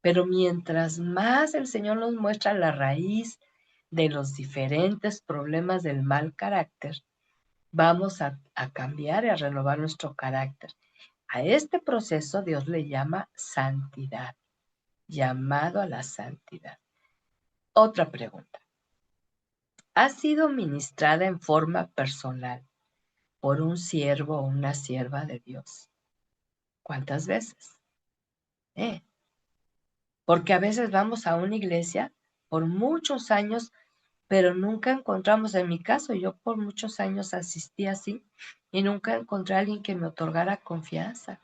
Pero mientras más el Señor nos muestra la raíz de los diferentes problemas del mal carácter, vamos a cambiar y a renovar nuestro carácter. A este proceso Dios le llama santidad, llamado a la santidad. Otra pregunta. ¿Ha sido ministrada en forma personal por un siervo o una sierva de Dios? ¿Cuántas veces? ¿Eh? Porque a veces vamos a una iglesia por muchos años, pero nunca encontramos, en mi caso, yo por muchos años asistí así y nunca encontré a alguien que me otorgara confianza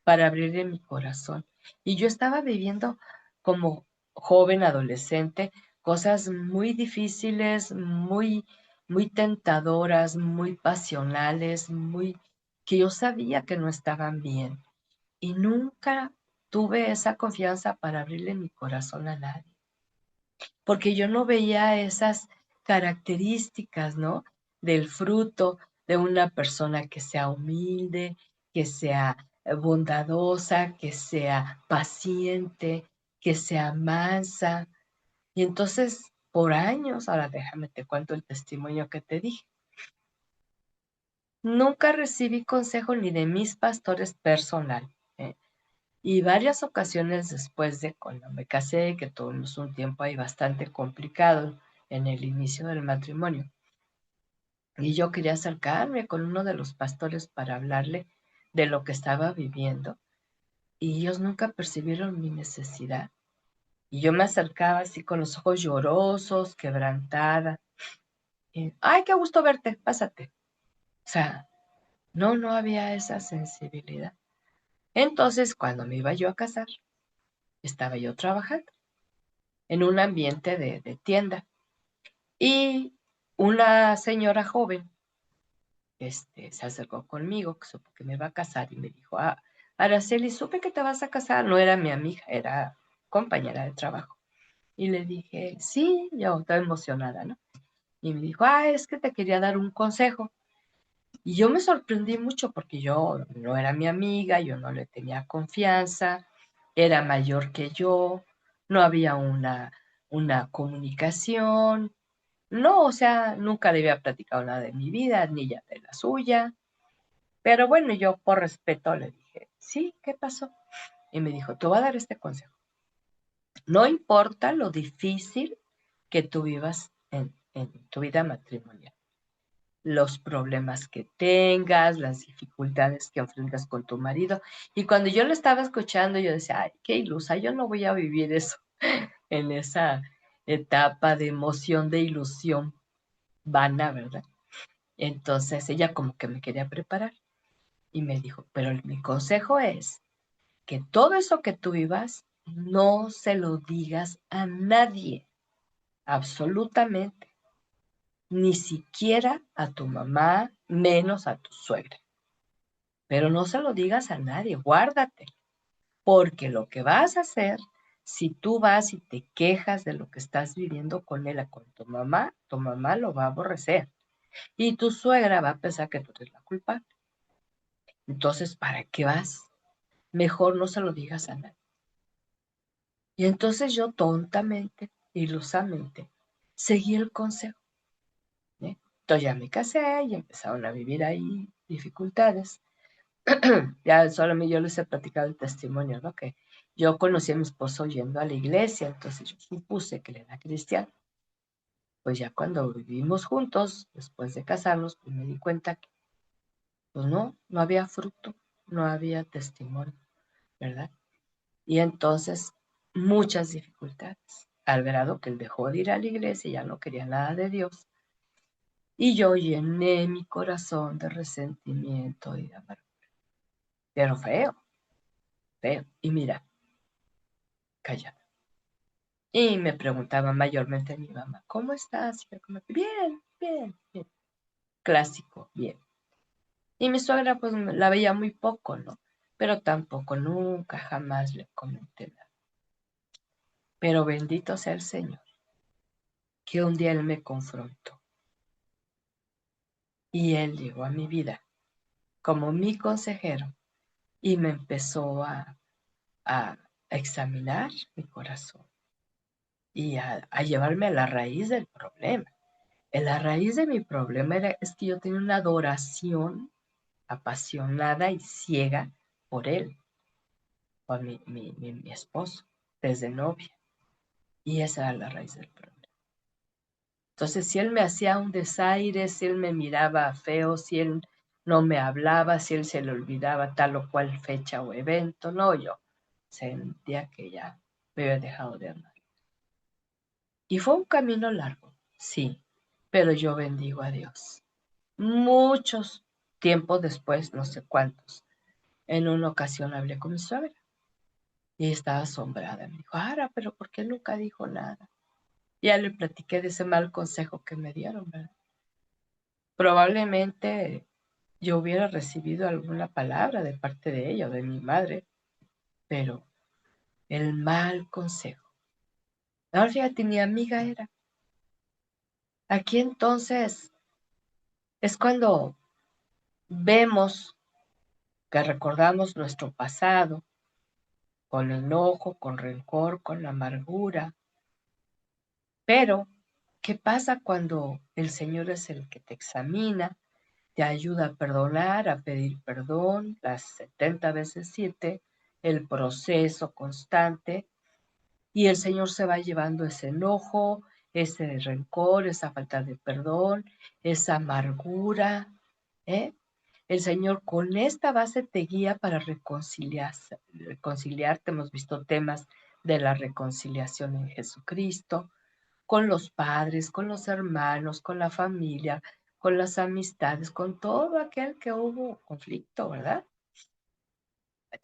para abrirle mi corazón. Y yo estaba viviendo como joven, adolescente, cosas muy difíciles, muy tentadoras, muy pasionales, que yo sabía que no estaban bien. Y nunca tuve esa confianza para abrirle mi corazón a nadie, porque yo no veía esas características, ¿no? Del fruto de una persona que sea humilde, que sea bondadosa, que sea paciente, que sea mansa. Y entonces, por años, ahora déjame te cuento el testimonio que te dije. Nunca recibí consejo ni de mis pastores personal, ¿eh? Y varias ocasiones después de cuando me casé, que tuvimos un tiempo ahí bastante complicado en el inicio del matrimonio, y yo quería acercarme con uno de los pastores para hablarle de lo que estaba viviendo, y ellos nunca percibieron mi necesidad. Y yo me acercaba así con los ojos llorosos, quebrantada, y, ay, qué gusto verte, pásate. O sea, no había esa sensibilidad. Entonces, cuando me iba yo a casar, estaba yo trabajando en un ambiente de tienda. Y una señora joven se acercó conmigo, que supo que me iba a casar y me dijo, Araceli, supe que te vas a casar. No era mi amiga, era compañera de trabajo. Y le dije, sí, yo estaba emocionada, ¿no? Y me dijo, es que te quería dar un consejo. Y yo me sorprendí mucho porque yo no era mi amiga, yo no le tenía confianza, era mayor que yo, no había una comunicación. No, o sea, nunca le había platicado nada de mi vida, ni ella de la suya. Pero bueno, yo por respeto le dije, sí, ¿qué pasó? Y me dijo, te voy a dar este consejo. No importa lo difícil que tú vivas en tu vida matrimonial, los problemas que tengas, las dificultades que enfrentas con tu marido. Y cuando yo lo estaba escuchando, yo decía, ay, qué ilusa, yo no voy a vivir eso en esa etapa de emoción, de ilusión vana, ¿verdad? Entonces ella como que me quería preparar y me dijo, pero mi consejo es que todo eso que tú vivas, no se lo digas a nadie, absolutamente, ni siquiera a tu mamá, menos a tu suegra. Pero no se lo digas a nadie, guárdate, porque lo que vas a hacer, si tú vas y te quejas de lo que estás viviendo con él, con tu mamá lo va a aborrecer y tu suegra va a pensar que tú eres la culpable. Entonces, ¿para qué vas? Mejor no se lo digas a nadie. Y entonces yo tontamente, ilusamente, seguí el consejo, ¿eh? Entonces ya me casé y empezaron a vivir ahí dificultades. Ya solo yo les he platicado el testimonio, ¿no? Que yo conocí a mi esposo yendo a la iglesia, entonces yo supuse que él era cristiano. Pues ya cuando vivimos juntos, después de casarnos, pues me di cuenta que, pues no había fruto, no había testimonio, ¿verdad? Y entonces, muchas dificultades, al grado que él dejó de ir a la iglesia y ya no quería nada de Dios. Y yo llené mi corazón de resentimiento y de amargura. Pero feo, feo. Y mira, callada. Y me preguntaba mayormente mi mamá, ¿cómo estás? Y yo como que, bien, bien, bien. Clásico, bien. Y mi suegra, pues la veía muy poco, ¿no? Pero tampoco, nunca, jamás le comenté nada. Pero bendito sea el Señor, que un día Él me confrontó. Y Él llegó a mi vida como mi consejero y me empezó a examinar mi corazón y a llevarme a la raíz del problema. La raíz de mi problema es que yo tenía una adoración apasionada y ciega por él, por mi esposo, desde novia. Y esa era la raíz del problema. Entonces, si él me hacía un desaire, si él me miraba feo, si él no me hablaba, si él se le olvidaba tal o cual fecha o evento, no, yo sentía que ya me había dejado de amar. Y fue un camino largo, sí, pero yo bendigo a Dios. Muchos tiempos después, no sé cuántos, en una ocasión hablé con mi suegra y estaba asombrada. Me dijo, Ara, pero ¿por qué nunca dijo nada? Ya le platiqué de ese mal consejo que me dieron, ¿verdad? Probablemente yo hubiera recibido alguna palabra de parte de ella o de mi madre, pero el mal consejo. Ahora fíjate, mi amiga era. Aquí entonces es cuando vemos que recordamos nuestro pasado con enojo, con rencor, con amargura. Pero, ¿qué pasa cuando el Señor es el que te examina, te ayuda a perdonar, a pedir perdón, las 70 veces 7, el proceso constante, y el Señor se va llevando ese enojo, ese rencor, esa falta de perdón, esa amargura, ¿eh? El Señor con esta base te guía para reconciliarte. Hemos visto temas de la reconciliación en Jesucristo, con los padres, con los hermanos, con la familia, con las amistades, con todo aquel que hubo conflicto, ¿verdad?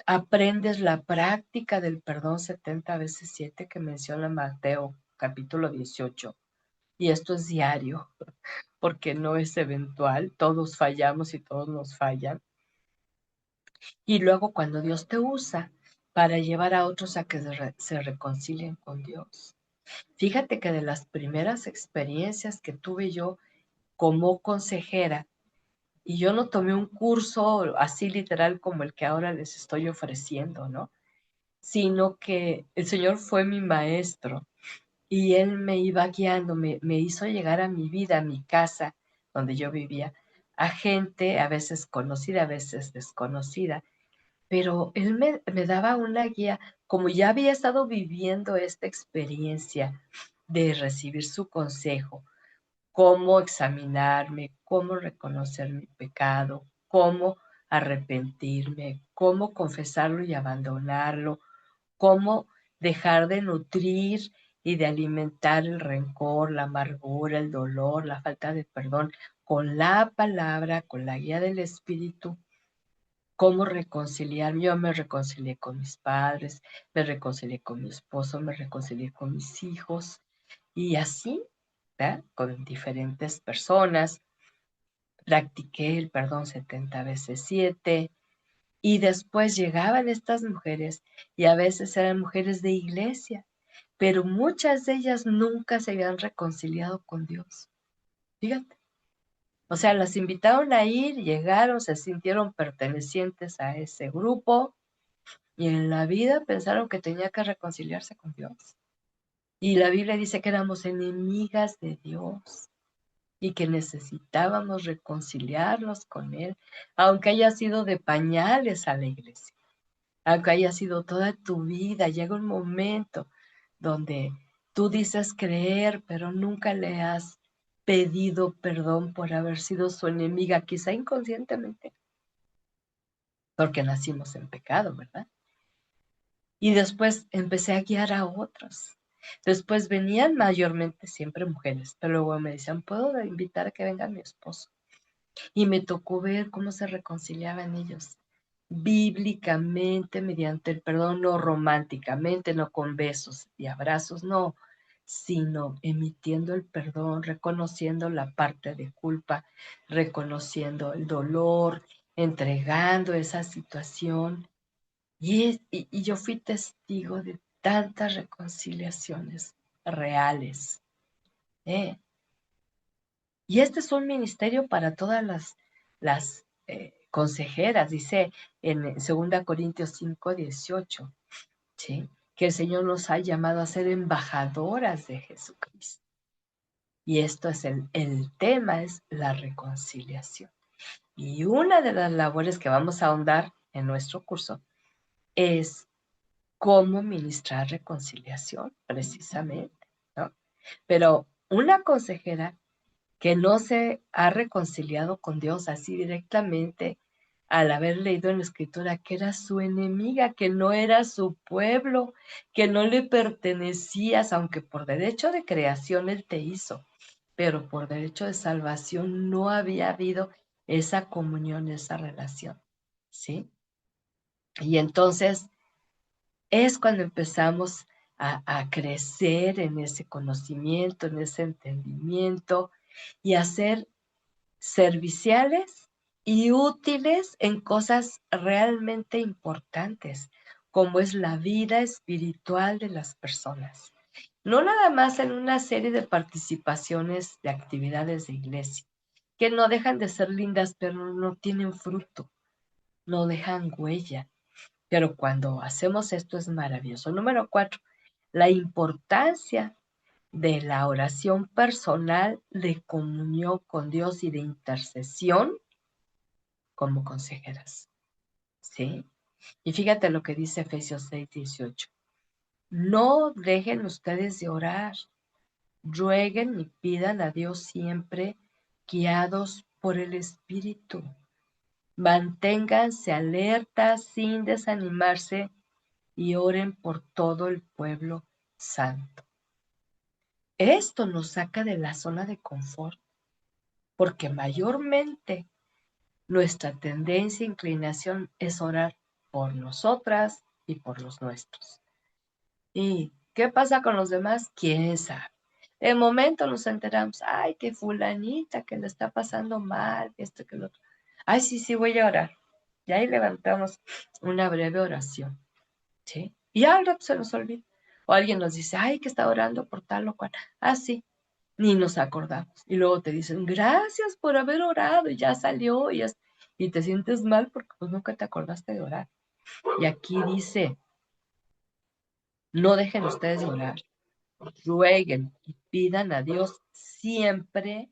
Aprendes la práctica del perdón 70 veces 7 que menciona Mateo capítulo 18. Y esto es diario, porque no es eventual, todos fallamos y todos nos fallan. Y luego cuando Dios te usa para llevar a otros a que se reconcilien con Dios. Fíjate que de las primeras experiencias que tuve yo como consejera, y yo no tomé un curso así literal como el que ahora les estoy ofreciendo, ¿no? Sino que el Señor fue mi maestro y Él me iba guiando, me hizo llegar a mi vida, a mi casa, donde yo vivía, a gente a veces conocida, a veces desconocida, pero Él me daba una guía, como ya había estado viviendo esta experiencia de recibir su consejo, cómo examinarme, cómo reconocer mi pecado, cómo arrepentirme, cómo confesarlo y abandonarlo, cómo dejar de nutrir y de alimentar el rencor, la amargura, el dolor, la falta de perdón, con la palabra, con la guía del Espíritu, cómo reconciliar. Yo me reconcilié con mis padres, me reconcilié con mi esposo, me reconcilié con mis hijos y así, ¿verdad? Con diferentes personas. Practiqué el perdón 70 veces 7 y después llegaban estas mujeres y a veces eran mujeres de iglesia, pero muchas de ellas nunca se habían reconciliado con Dios. Fíjate. O sea, las invitaron a ir, llegaron, se sintieron pertenecientes a ese grupo y en la vida pensaron que tenía que reconciliarse con Dios. Y la Biblia dice que éramos enemigas de Dios y que necesitábamos reconciliarnos con Él, aunque haya sido de pañales a la iglesia, aunque haya sido toda tu vida, llega un momento donde tú dices creer, pero nunca le has pedido perdón por haber sido su enemiga, quizá inconscientemente, porque nacimos en pecado, ¿verdad? Y después empecé a guiar a otros. Después venían mayormente siempre mujeres, pero luego me decían, ¿puedo invitar a que venga mi esposo? Y me tocó ver cómo se reconciliaban ellos, bíblicamente, mediante el perdón, no románticamente, no con besos y abrazos, no, sino emitiendo el perdón, reconociendo la parte de culpa, reconociendo el dolor, entregando esa situación. Y yo fui testigo de tantas reconciliaciones reales. ¿Eh? Y este es un ministerio para todas las consejeras, dice en 2 Corintios 5:18, ¿sí? Que el Señor nos ha llamado a ser embajadoras de Jesucristo. Y esto es el tema, es la reconciliación. Y una de las labores que vamos a ahondar en nuestro curso es cómo ministrar reconciliación, precisamente, ¿no? Pero una consejera que no se ha reconciliado con Dios así directamente al haber leído en la escritura que era su enemiga, que no era su pueblo, que no le pertenecías, aunque por derecho de creación Él te hizo, pero por derecho de salvación no había habido esa comunión, esa relación, ¿sí? Y entonces es cuando empezamos a crecer en ese conocimiento, en ese entendimiento y a ser serviciales y útiles en cosas realmente importantes, como es la vida espiritual de las personas. No nada más en una serie de participaciones de actividades de iglesia, que no dejan de ser lindas, pero no tienen fruto, no dejan huella. Pero cuando hacemos esto es maravilloso. Número 4, la importancia de la oración personal de comunión con Dios y de intercesión como consejeras, ¿sí? Y fíjate lo que dice Efesios 6:18. No dejen ustedes de orar, rueguen y pidan a Dios siempre guiados por el Espíritu. Manténganse alertas sin desanimarse y oren por todo el pueblo santo. Esto nos saca de la zona de confort, porque mayormente nuestra tendencia e inclinación es orar por nosotras y por los nuestros. ¿Y qué pasa con los demás? ¿Quién sabe? De momento nos enteramos, ay, que fulanita, que le está pasando mal, que esto, que lo otro. Ay, sí, sí, voy a orar. Y ahí levantamos una breve oración, ¿sí? Y al rato se nos olvida. O alguien nos dice, ay, que está orando por tal o cual. Ah, sí, ni nos acordamos. Y luego te dicen, gracias por haber orado, y ya salió, y te sientes mal porque pues nunca te acordaste de orar. Y aquí dice, no dejen ustedes de orar, rueguen y pidan a Dios siempre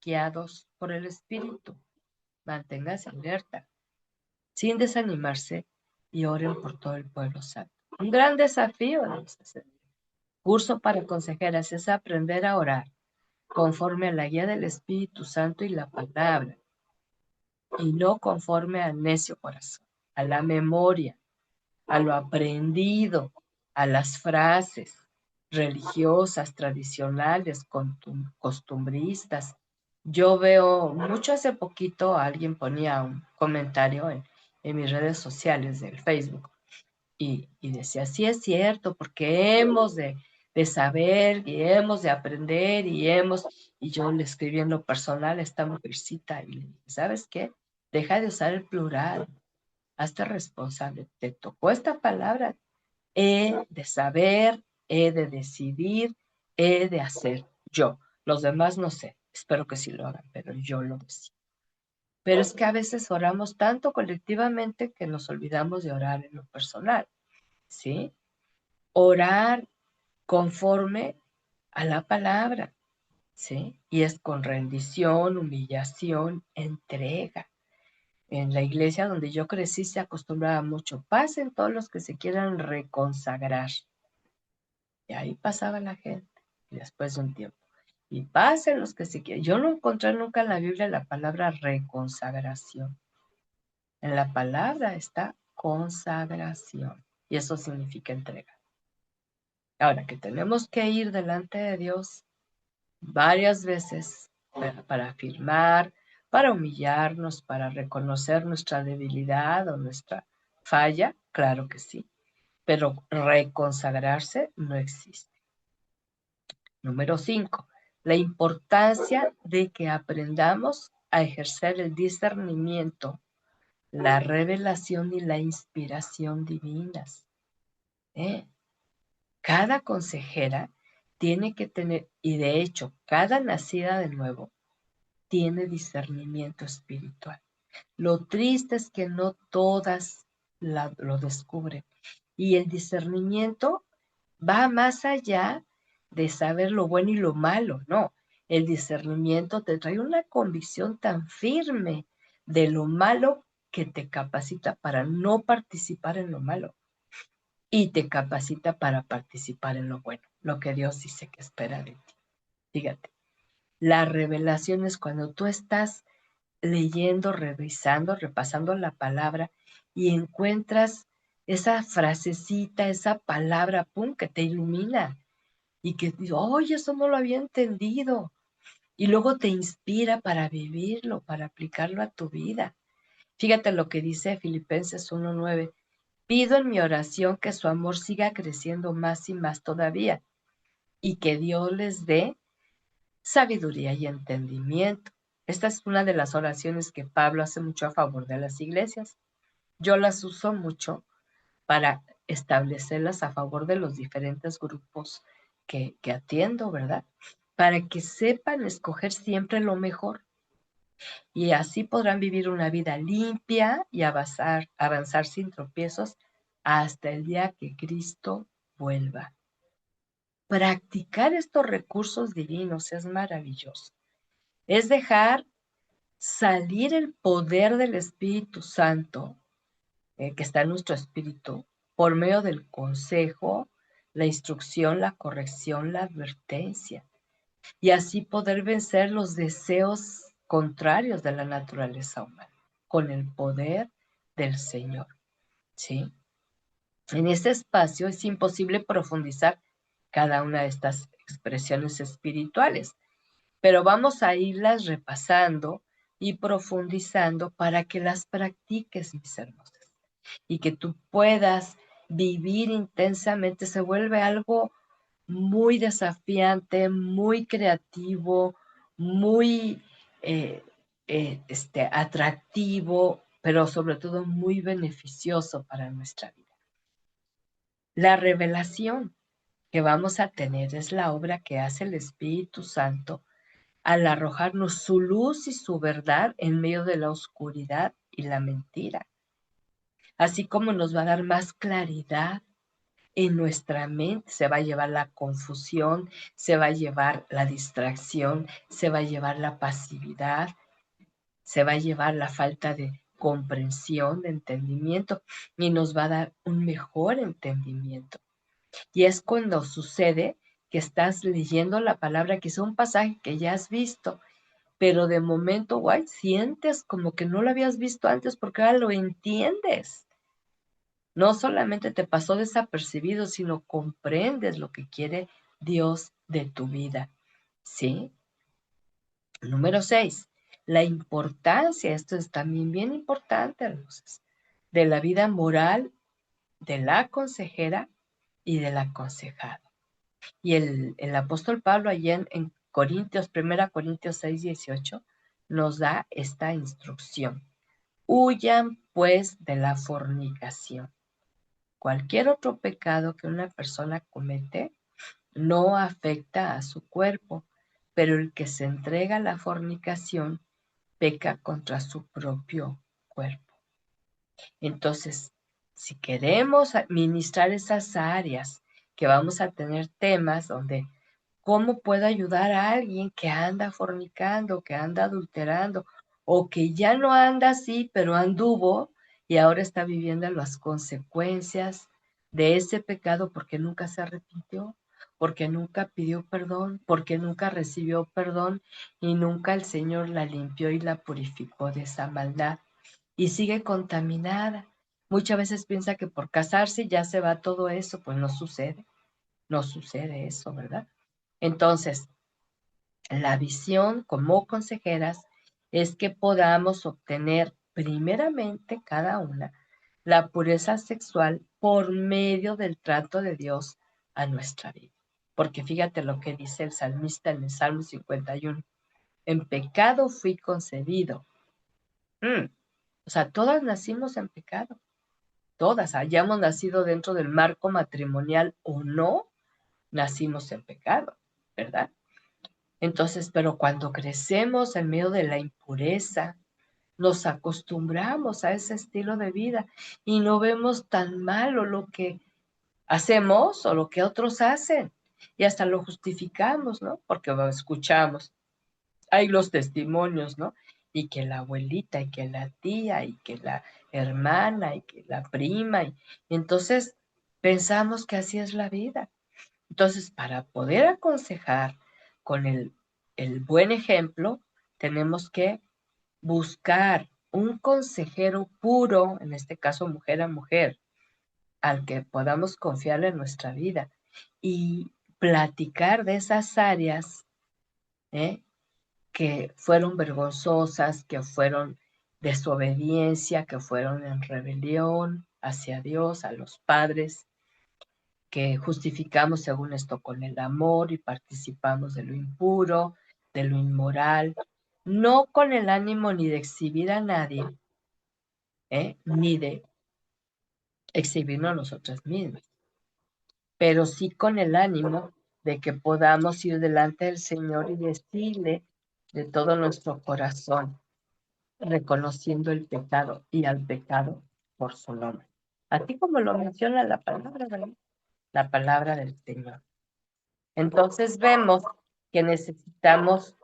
guiados por el Espíritu. Manténganse alerta, sin desanimarse, y oren por todo el pueblo santo. Un gran desafío de este curso para consejeras es aprender a orar conforme a la guía del Espíritu Santo y la palabra, y no conforme al necio corazón, a la memoria, a lo aprendido, a las frases religiosas, tradicionales, costumbristas. Yo veo mucho hace poquito, alguien ponía un comentario en mis redes sociales del Facebook y decía, sí es cierto, porque hemos de saber y hemos de aprender y yo le escribí en lo personal a esta mujercita y le dije, ¿sabes qué? Deja de usar el plural, hazte responsable, te tocó esta palabra, he de saber, he de decidir, he de hacer yo. Los demás no sé, espero que sí lo hagan, pero yo lo decido. Pero es que a veces oramos tanto colectivamente que nos olvidamos de orar en lo personal, ¿sí? Orar conforme a la palabra, ¿sí? Y es con rendición, humillación, entrega. En la iglesia donde yo crecí se acostumbraba mucho, pasen todos los que se quieran reconsagrar. Y ahí pasaba la gente, y después de un tiempo. Y pasen los que se quieran. Yo no encontré nunca en la Biblia la palabra reconsagración. En la palabra está consagración. Y eso significa entrega. Ahora que tenemos que ir delante de Dios varias veces para afirmar, para humillarnos, para reconocer nuestra debilidad o nuestra falla, claro que sí, pero reconsagrarse no existe. Número 5, la importancia de que aprendamos a ejercer el discernimiento, la revelación y la inspiración divinas. ¿Eh? Cada consejera tiene que tener, y de hecho, cada nacida de nuevo tiene discernimiento espiritual. Lo triste es que no todas lo descubren. Y el discernimiento va más allá de saber lo bueno y lo malo, no. El discernimiento te trae una convicción tan firme de lo malo que te capacita para no participar en lo malo y te capacita para participar en lo bueno, lo que Dios dice que espera de ti. Fíjate, la revelación es cuando tú estás leyendo, revisando, repasando la palabra y encuentras esa frasecita, esa palabra, pum, que te ilumina y que dices, oye, eso no lo había entendido. Y luego te inspira para vivirlo, para aplicarlo a tu vida. Fíjate lo que dice Filipenses 1:9. Pido en mi oración que su amor siga creciendo más y más todavía y que Dios les dé sabiduría y entendimiento. Esta es una de las oraciones que Pablo hace mucho a favor de las iglesias. Yo las uso mucho para establecerlas a favor de los diferentes grupos que atiendo, ¿verdad? Para que sepan escoger siempre lo mejor y así podrán vivir una vida limpia y avanzar sin tropiezos hasta el día que Cristo vuelva. Practicar estos recursos divinos es maravilloso. Es dejar salir el poder del Espíritu Santo, que está en nuestro espíritu, por medio del consejo, la instrucción, la corrección, la advertencia, y así poder vencer los deseos contrarios de la naturaleza humana, con el poder del Señor, ¿sí? En este espacio es imposible profundizar cada una de estas expresiones espirituales, pero vamos a irlas repasando y profundizando para que las practiques, mis hermosos, y que tú puedas vivir intensamente. Se vuelve algo muy desafiante, muy creativo, muy atractivo, pero sobre todo muy beneficioso para nuestra vida. La revelación que vamos a tener es la obra que hace el Espíritu Santo al arrojarnos su luz y su verdad en medio de la oscuridad y la mentira, así como nos va a dar más claridad en nuestra mente, se va a llevar la confusión, se va a llevar la distracción, se va a llevar la pasividad, se va a llevar la falta de comprensión, de entendimiento, y nos va a dar un mejor entendimiento. Y es cuando sucede que estás leyendo la palabra, que es un pasaje que ya has visto, pero de momento, guay, sientes como que no lo habías visto antes porque ahora lo entiendes. No solamente te pasó desapercibido, sino comprendes lo que quiere Dios de tu vida. ¿Sí? Número 6, la importancia, esto es también bien importante, hermosas, de la vida moral de la consejera y del aconsejado. Y el apóstol Pablo allá en Corintios, 1 Corintios 6:18, nos da esta instrucción. Huyan pues de la fornicación. Cualquier otro pecado que una persona comete no afecta a su cuerpo, pero el que se entrega a la fornicación peca contra su propio cuerpo. Entonces, si queremos administrar esas áreas que vamos a tener temas donde ¿cómo puedo ayudar a alguien que anda fornicando, que anda adulterando, o que ya no anda así, pero anduvo y ahora está viviendo las consecuencias de ese pecado porque nunca se arrepintió, porque nunca pidió perdón, porque nunca recibió perdón y nunca el Señor la limpió y la purificó de esa maldad y sigue contaminada? Muchas veces piensa que por casarse ya se va todo eso, pues no sucede eso, ¿verdad? Entonces, la visión como consejeras es que podamos obtener primeramente cada una la pureza sexual por medio del trato de Dios a nuestra vida. Porque fíjate lo que dice el salmista en el Salmo 51. En pecado fui concebido. O sea, todas nacimos en pecado. Todas, hayamos nacido dentro del marco matrimonial o no, nacimos en pecado, ¿verdad? Entonces, pero cuando crecemos en medio de la impureza, nos acostumbramos a ese estilo de vida y no vemos tan malo lo que hacemos o lo que otros hacen. Y hasta lo justificamos, ¿no? Porque lo escuchamos. Hay los testimonios, ¿no? Y que la abuelita, y que la tía, y que la hermana, y que la prima. Y entonces pensamos que así es la vida. Entonces, para poder aconsejar con el buen ejemplo, tenemos que buscar un consejero puro, en este caso mujer a mujer, al que podamos confiar en nuestra vida y platicar de esas áreas ¿eh? que fueron vergonzosas, que fueron desobediencia, que fueron en rebelión hacia Dios, a los padres, que justificamos según esto con el amor y participamos de lo impuro, de lo inmoral, no con el ánimo ni de exhibir a nadie, ni de exhibirnos a nosotras mismas, pero sí con el ánimo de que podamos ir delante del Señor y decirle de todo nuestro corazón, reconociendo el pecado y al pecado por su nombre. Así como lo menciona la palabra, ¿verdad? La palabra del Señor. Entonces vemos que necesitamos,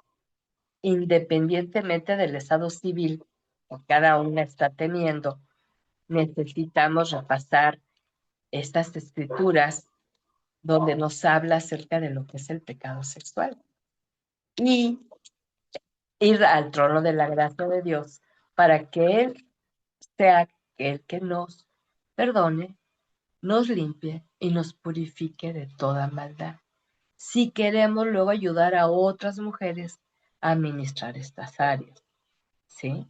independientemente del estado civil que cada una está teniendo, necesitamos repasar estas escrituras donde nos habla acerca de lo que es el pecado sexual y ir al trono de la gracia de Dios para que Él sea el que nos perdone, nos limpie y nos purifique de toda maldad. Si queremos luego ayudar a otras mujeres a administrar estas áreas, ¿sí?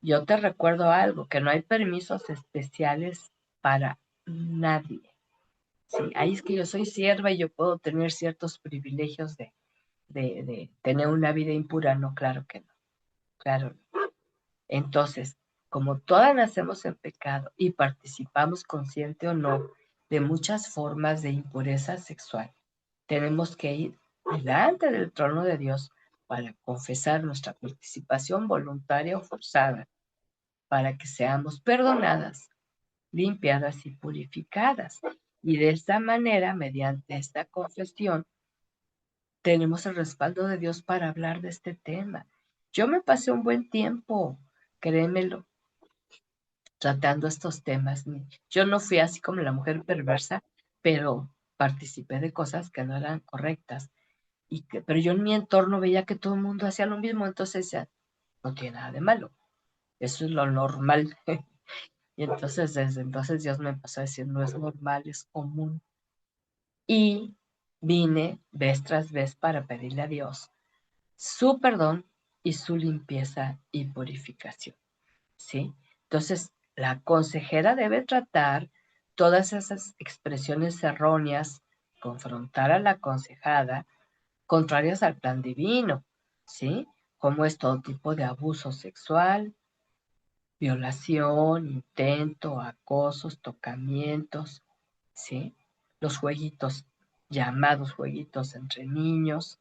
Yo te recuerdo algo, que no hay permisos especiales para nadie, Sí, ahí es que yo soy sierva y yo puedo tener ciertos privilegios de tener una vida impura. No, claro que no, claro. Entonces, como todas nacemos en pecado y participamos consciente o no de muchas formas de impureza sexual, tenemos que ir delante del trono de Dios para confesar nuestra participación voluntaria o forzada, para que seamos perdonadas, limpiadas y purificadas. Y de esta manera, mediante esta confesión, tenemos el respaldo de Dios para hablar de este tema. Yo me pasé un buen tiempo, créemelo, tratando estos temas. Yo no fui así como la mujer perversa, pero participé de cosas que no eran correctas. Pero yo en mi entorno veía que todo el mundo hacía lo mismo, entonces ya no tiene nada de malo. Eso es lo normal. Y entonces desde entonces Dios me empezó a decir, no es normal, es común. Y vine vez tras vez para pedirle a Dios su perdón y su limpieza y purificación. ¿Sí? Entonces, la consejera debe tratar todas esas expresiones erróneas, confrontar a la aconsejada, contrarias al plan divino, ¿sí? Como es todo tipo de abuso sexual, violación, intento, acosos, tocamientos, ¿sí? Los jueguitos, llamados jueguitos entre niños,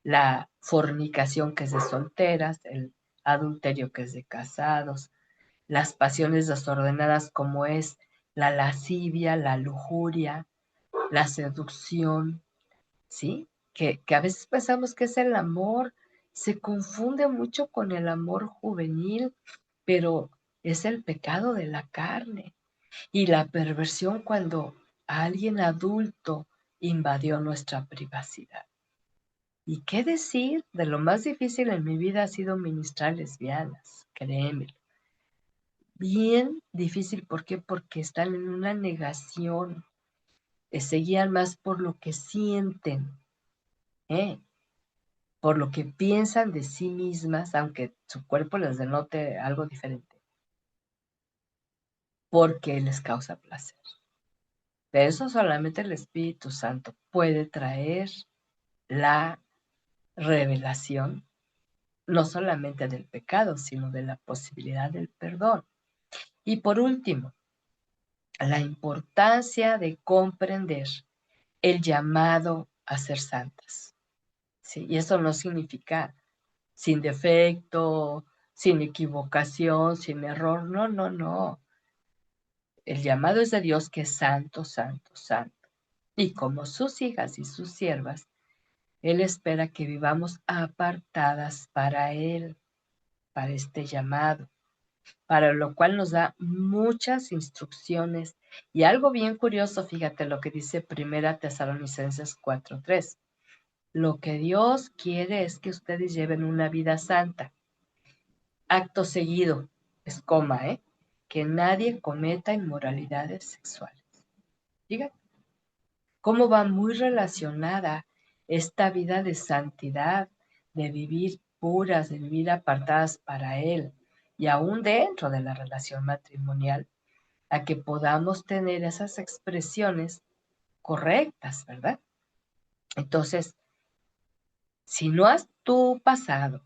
la fornicación que es de solteras, el adulterio que es de casados, las pasiones desordenadas como es la lascivia, la lujuria, la seducción, ¿sí? Que a veces pensamos que es el amor, se confunde mucho con el amor juvenil, pero es el pecado de la carne y la perversión cuando alguien adulto invadió nuestra privacidad. ¿Y qué decir? De lo más difícil en mi vida ha sido ministrar lesbianas, créeme. Bien difícil, ¿por qué? Porque están en una negación, se guían más por lo que sienten, ¿eh? Por lo que piensan de sí mismas, aunque su cuerpo les denote algo diferente, porque les causa placer. De eso solamente el Espíritu Santo puede traer la revelación, no solamente del pecado, sino de la posibilidad del perdón. Y por último, la importancia de comprender el llamado a ser santas. ¿Sí? Y eso no significa sin defecto, sin equivocación, sin error. No, no, no. El llamado es de Dios que es santo, santo, santo. Y como sus hijas y sus siervas, Él espera que vivamos apartadas para Él, para este llamado, para lo cual nos da muchas instrucciones. Y algo bien curioso, fíjate lo que dice Primera Tesalonicenses 4:3. Lo que Dios quiere es que ustedes lleven una vida santa. Acto seguido, es coma, que nadie cometa inmoralidades sexuales. Fíjate cómo va muy relacionada esta vida de santidad, de vivir puras, de vivir apartadas para Él, y aún dentro de la relación matrimonial, a que podamos tener esas expresiones correctas, ¿verdad? Entonces, si no has tú pasado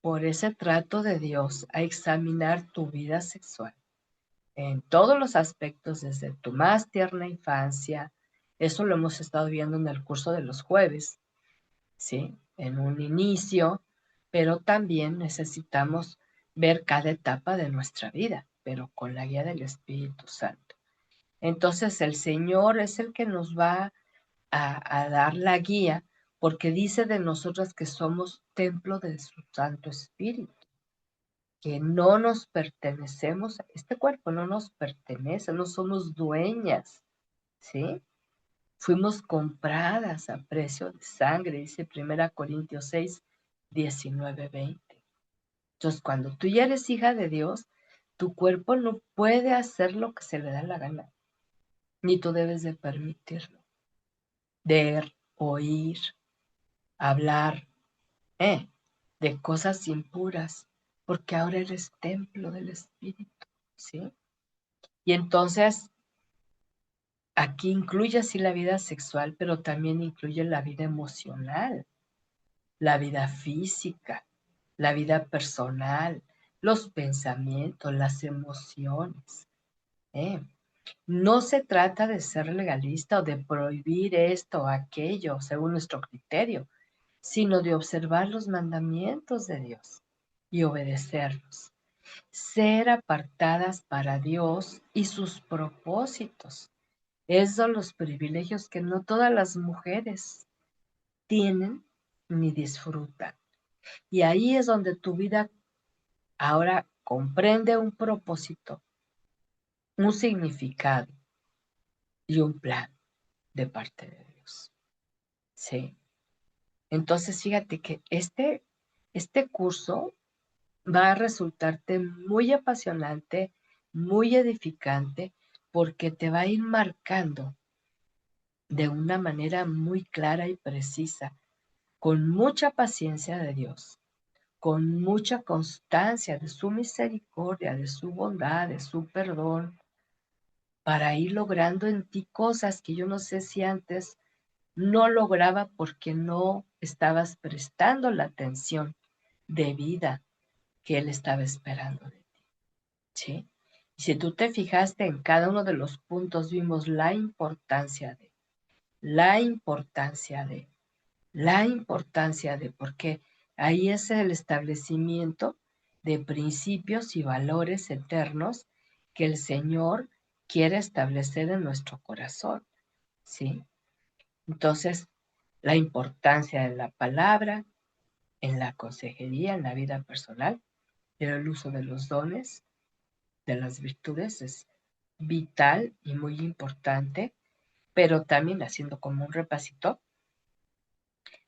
por ese trato de Dios a examinar tu vida sexual en todos los aspectos, desde tu más tierna infancia, eso lo hemos estado viendo en el curso de los jueves, ¿sí? En un inicio, pero también necesitamos ver cada etapa de nuestra vida, pero con la guía del Espíritu Santo. Entonces el Señor es el que nos va a dar la guía, porque dice de nosotras que somos templo de su Santo Espíritu, que no nos pertenecemos, este cuerpo no nos pertenece, no somos dueñas, ¿sí? Fuimos compradas a precio de sangre, dice 1 Corintios 6, 19, 20. Entonces, cuando tú ya eres hija de Dios, tu cuerpo no puede hacer lo que se le da la gana, ni tú debes de permitirlo. Ver, oír, hablar, de cosas impuras, porque ahora eres templo del Espíritu, ¿sí? Y entonces Aquí incluye así la vida sexual, pero también incluye la vida emocional, la vida física, la vida personal, los pensamientos, las emociones. ¿eh? No se trata de ser legalista o de prohibir esto o aquello según nuestro criterio, sino de observar los mandamientos de Dios y obedecerlos. Ser apartadas para Dios y sus propósitos. Esos son los privilegios que no todas las mujeres tienen ni disfrutan. Y ahí es donde tu vida ahora comprende un propósito, un significado y un plan de parte de Dios. Sí. Entonces, fíjate que este curso va a resultarte muy apasionante, muy edificante, porque te va a ir marcando de una manera muy clara y precisa, con mucha paciencia de Dios, con mucha constancia de su misericordia, de su bondad, de su perdón, para ir logrando en ti cosas que yo no sé si antes no lograba porque no estabas prestando la atención debida que Él estaba esperando de ti. ¿Sí? Y si tú te fijaste en cada uno de los puntos, vimos la importancia de, porque ahí es el establecimiento de principios y valores eternos que el Señor quiere establecer en nuestro corazón, ¿sí? Entonces, la importancia de la palabra en la consejería, en la vida personal, pero el uso de los dones, de las virtudes es vital y muy importante, pero también haciendo como un repasito,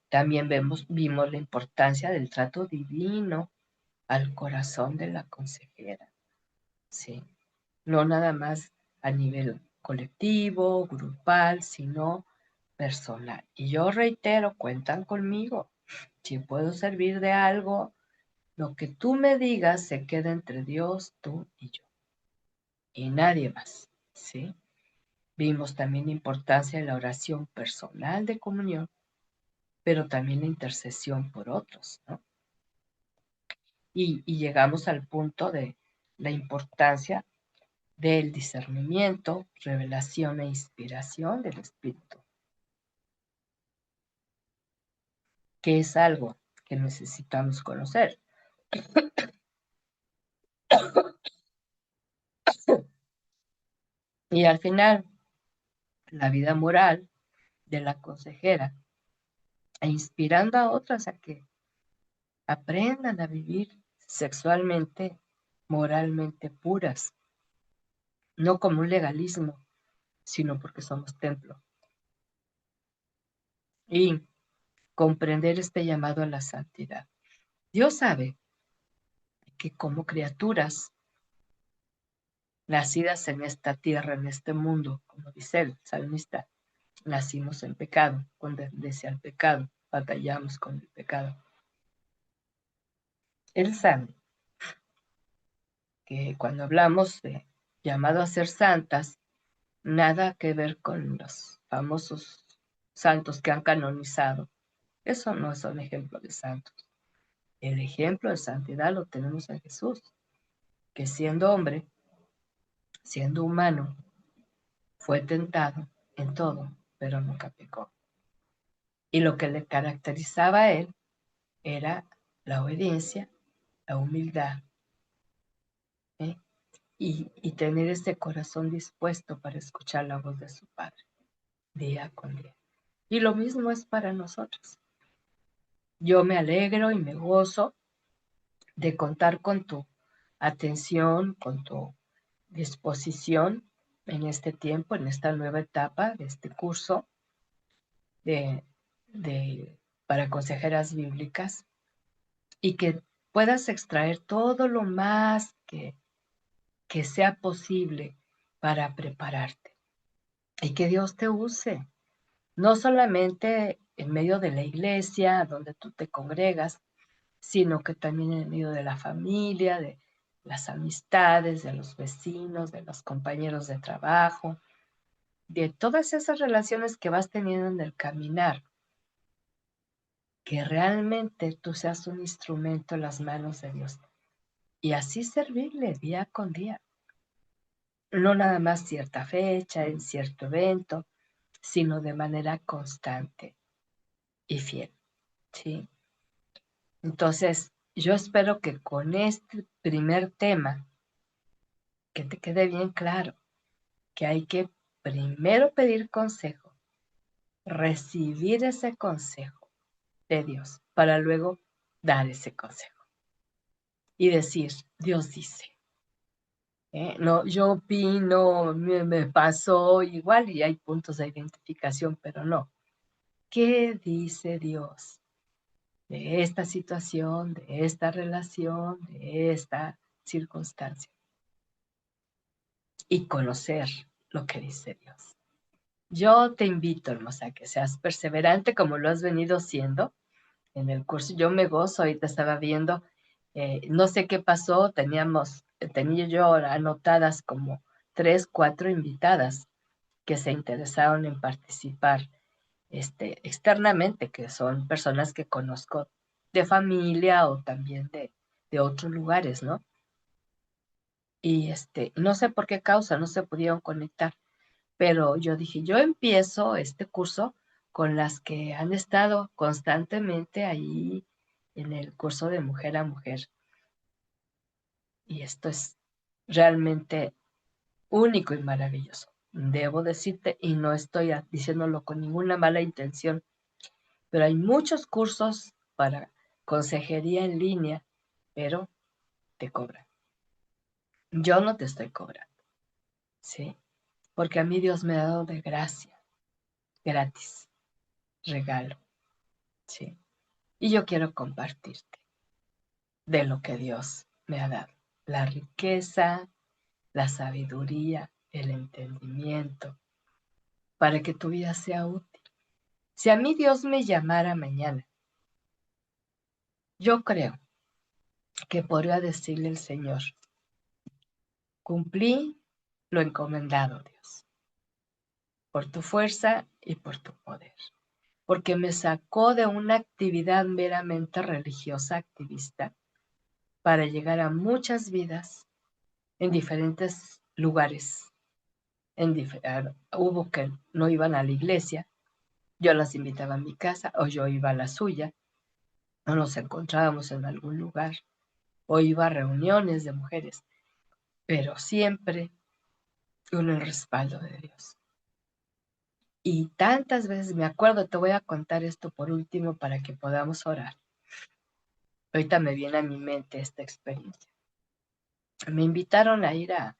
también vimos la importancia del trato divino al corazón de la consejera, ¿sí? No nada más a nivel colectivo, grupal, sino personal. Y yo reitero, cuentan conmigo. Si puedo servir de algo, lo que tú me digas se queda entre Dios, tú y yo, y nadie más, ¿sí? Vimos también la importancia de la oración personal de comunión, pero también la intercesión por otros, ¿no? Y llegamos al punto de la importancia del discernimiento, revelación e inspiración del Espíritu, que es algo que necesitamos conocer. Y al final, la vida moral de la consejera e inspirando a otras a que aprendan a vivir sexualmente, moralmente puras, no como un legalismo, sino porque somos templo. Y comprender este llamado a la santidad. Dios sabe que como criaturas nacidas en esta tierra, en este mundo, como dice el salmista, nacimos en pecado, con tendencia al pecado, batallamos con el pecado. Él sabe que cuando hablamos de llamado a ser santas, nada que ver con los famosos santos que han canonizado. Eso no es un ejemplo de santos. El ejemplo de santidad lo tenemos en Jesús, que siendo hombre, siendo humano, fue tentado en todo, pero nunca pecó. Y lo que le caracterizaba a él era la obediencia, la humildad, ¿eh? y tener ese corazón dispuesto para escuchar la voz de su Padre día con día. Y lo mismo es para nosotros. Yo me alegro y me gozo de contar con tu atención, con tu disposición en este tiempo, en esta nueva etapa de este curso de, para consejeras bíblicas y que puedas extraer todo lo más que sea posible para prepararte y que Dios te use, no solamente en medio de la iglesia donde tú te congregas, sino que también en medio de la familia, de las amistades, de los vecinos, de los compañeros de trabajo, de todas esas relaciones que vas teniendo en el caminar, que realmente tú seas un instrumento en las manos de Dios y así servirle día con día. No nada más cierta fecha, en cierto evento, sino de manera constante y fiel, ¿sí? Entonces, yo espero que con este primer tema, que te quede bien claro que hay que primero pedir consejo, recibir ese consejo de Dios, para luego dar ese consejo y decir, Dios dice. No, yo opino, me pasó igual y hay puntos de identificación, pero no. ¿Qué dice Dios de esta situación, de esta relación, de esta circunstancia? Y conocer lo que dice Dios. Yo te invito, hermosa, a que seas perseverante como lo has venido siendo en el curso. Yo me gozo, ahorita estaba viendo, no sé qué pasó, tenía yo anotadas como 3, 4 invitadas que se interesaron en participar externamente, que son personas que conozco de familia o también de otros lugares, ¿no? Y no sé por qué causa, no se pudieron conectar, pero yo dije, yo empiezo este curso con las que han estado constantemente ahí en el curso de mujer a mujer. Y esto es realmente único y maravilloso. Debo decirte, y no estoy diciéndolo con ninguna mala intención, pero hay muchos cursos para consejería en línea, pero te cobran. Yo no te estoy cobrando, ¿sí? Porque a mí Dios me ha dado de gracia, gratis, regalo, ¿sí? Y yo quiero compartirte de lo que Dios me ha dado. La riqueza, la sabiduría, el entendimiento, para que tu vida sea útil. Si a mí Dios me llamara mañana, yo creo que podría decirle el Señor, cumplí lo encomendado, Dios, por tu fuerza y por tu poder, porque me sacó de una actividad meramente religiosa, activista, para llegar a muchas vidas en diferentes lugares. Hubo que no iban a la iglesia, yo las invitaba a mi casa o yo iba a la suya, o nos encontrábamos en algún lugar, o iba a reuniones de mujeres, pero siempre con el respaldo de Dios. Y tantas veces me acuerdo, te voy a contar esto por último para que podamos orar. Ahorita me viene a mi mente esta experiencia. Me invitaron a ir a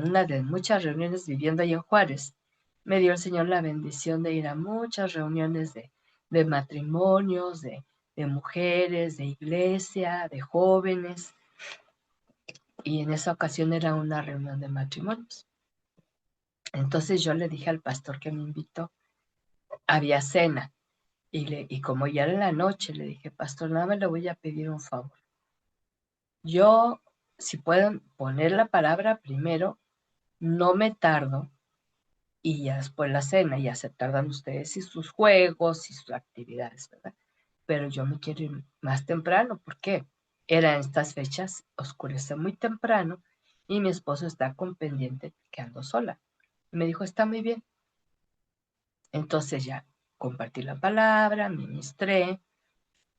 una de muchas reuniones viviendo ahí en Juárez. Me dio el Señor la bendición de ir a muchas reuniones de matrimonios, de mujeres, de iglesia, de jóvenes. Y en esa ocasión era una reunión de matrimonios. Entonces yo le dije al pastor que me invitó, había cena. Y como ya era en la noche, le dije, pastor, nada más le voy a pedir un favor. Yo, si pueden poner la palabra primero, no me tardo y ya después la cena, ya se tardan ustedes y sus juegos y sus actividades, ¿verdad? Pero yo me quiero ir más temprano, ¿por qué? Eran estas fechas, oscurece muy temprano y mi esposo está con pendiente que ando sola. Y me dijo, está muy bien. Entonces ya compartí la palabra, ministré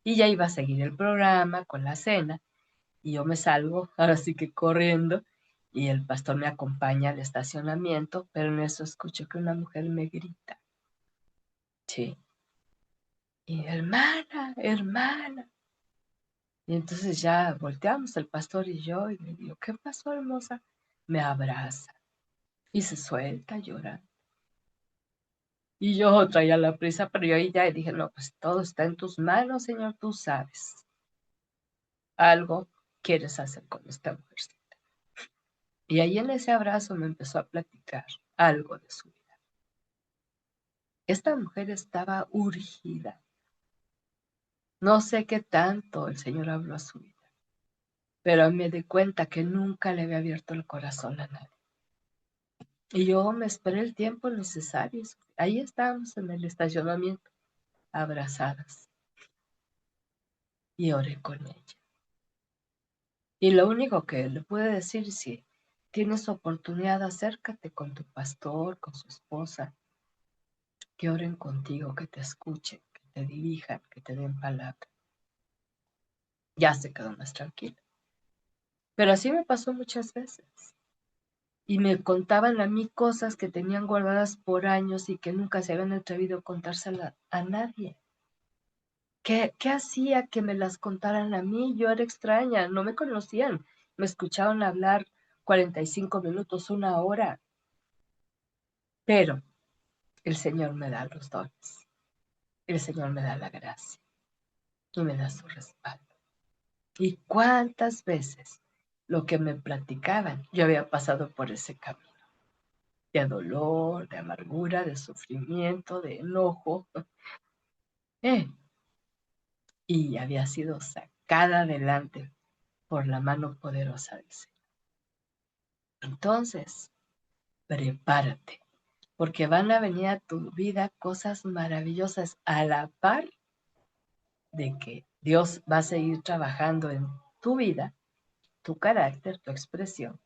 y ya iba a seguir el programa con la cena y yo me salgo, ahora sí que corriendo, y el pastor me acompaña al estacionamiento, pero en eso escucho que una mujer me grita, sí, y hermana, hermana. Y entonces ya volteamos el pastor y yo, y le digo, ¿qué pasó, hermosa? Me abraza y se suelta a llorar. Y yo traía la prisa, pero yo ahí ya dije, no, pues todo está en tus manos, Señor, tú sabes. Algo quieres hacer con esta mujer. Y ahí en ese abrazo me empezó a platicar algo de su vida. Esta mujer estaba urgida. No sé qué tanto el Señor habló a su vida, pero me di cuenta que nunca le había abierto el corazón a nadie. Y yo me esperé el tiempo necesario. Ahí estábamos en el estacionamiento, abrazadas, y oré con ella. Y lo único que le pude decir, si tienes oportunidad, acércate con tu pastor, con su esposa, que oren contigo, que te escuchen, que te dirijan, que te den palabra. Ya se quedó más tranquila. Pero así me pasó muchas veces. Y me contaban a mí cosas que tenían guardadas por años y que nunca se habían atrevido a contárselas a nadie. ¿Qué hacía que me las contaran a mí? Yo era extraña, no me conocían. Me escuchaban hablar 45 minutos, una hora. Pero el Señor me da los dones. El Señor me da la gracia y me da su respaldo. ¿Y cuántas veces lo que me platicaban, yo había pasado por ese camino de dolor, de amargura, de sufrimiento, de enojo, eh, y había sido sacada adelante por la mano poderosa del Señor? Entonces, prepárate, porque van a venir a tu vida cosas maravillosas a la par de que Dios va a seguir trabajando en tu vida, tu carácter, tu expresión.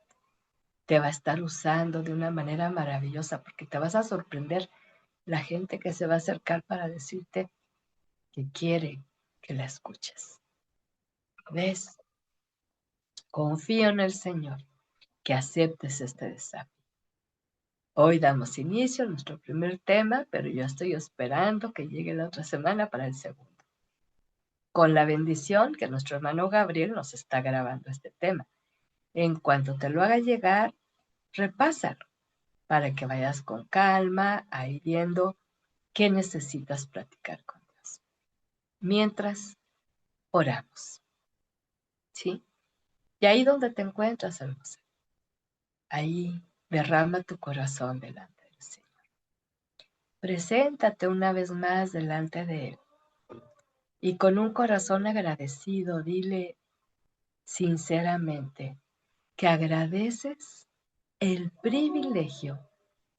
Te va a estar usando de una manera maravillosa, porque te vas a sorprender la gente que se va a acercar para decirte que quiere que la escuches. ¿Ves? Confío en el Señor, que aceptes este desafío. Hoy damos inicio a nuestro primer tema, pero yo estoy esperando que llegue la otra semana para el segundo. Con la bendición que nuestro hermano Gabriel nos está grabando este tema. En cuanto te lo haga llegar, repásalo para que vayas con calma, ahí viendo qué necesitas platicar con Dios. Mientras oramos, ¿sí? Y ahí donde te encuentras, hermosa, ahí derrama tu corazón delante del Señor. Preséntate una vez más delante de Él y con un corazón agradecido dile sinceramente que agradeces el privilegio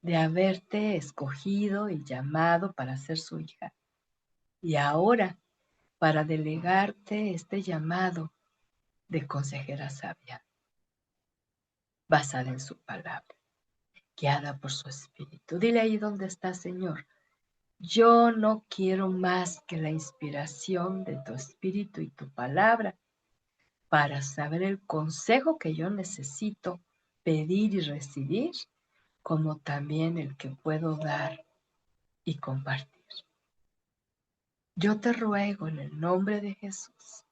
de haberte escogido y llamado para ser su hija. Y ahora, para delegarte este llamado de consejera sabia, basada en su palabra, guiada por su espíritu. Dile ahí donde está, Señor, yo no quiero más que la inspiración de tu espíritu y tu palabra para saber el consejo que yo necesito pedir y recibir, como también el que puedo dar y compartir. Yo te ruego en el nombre de Jesús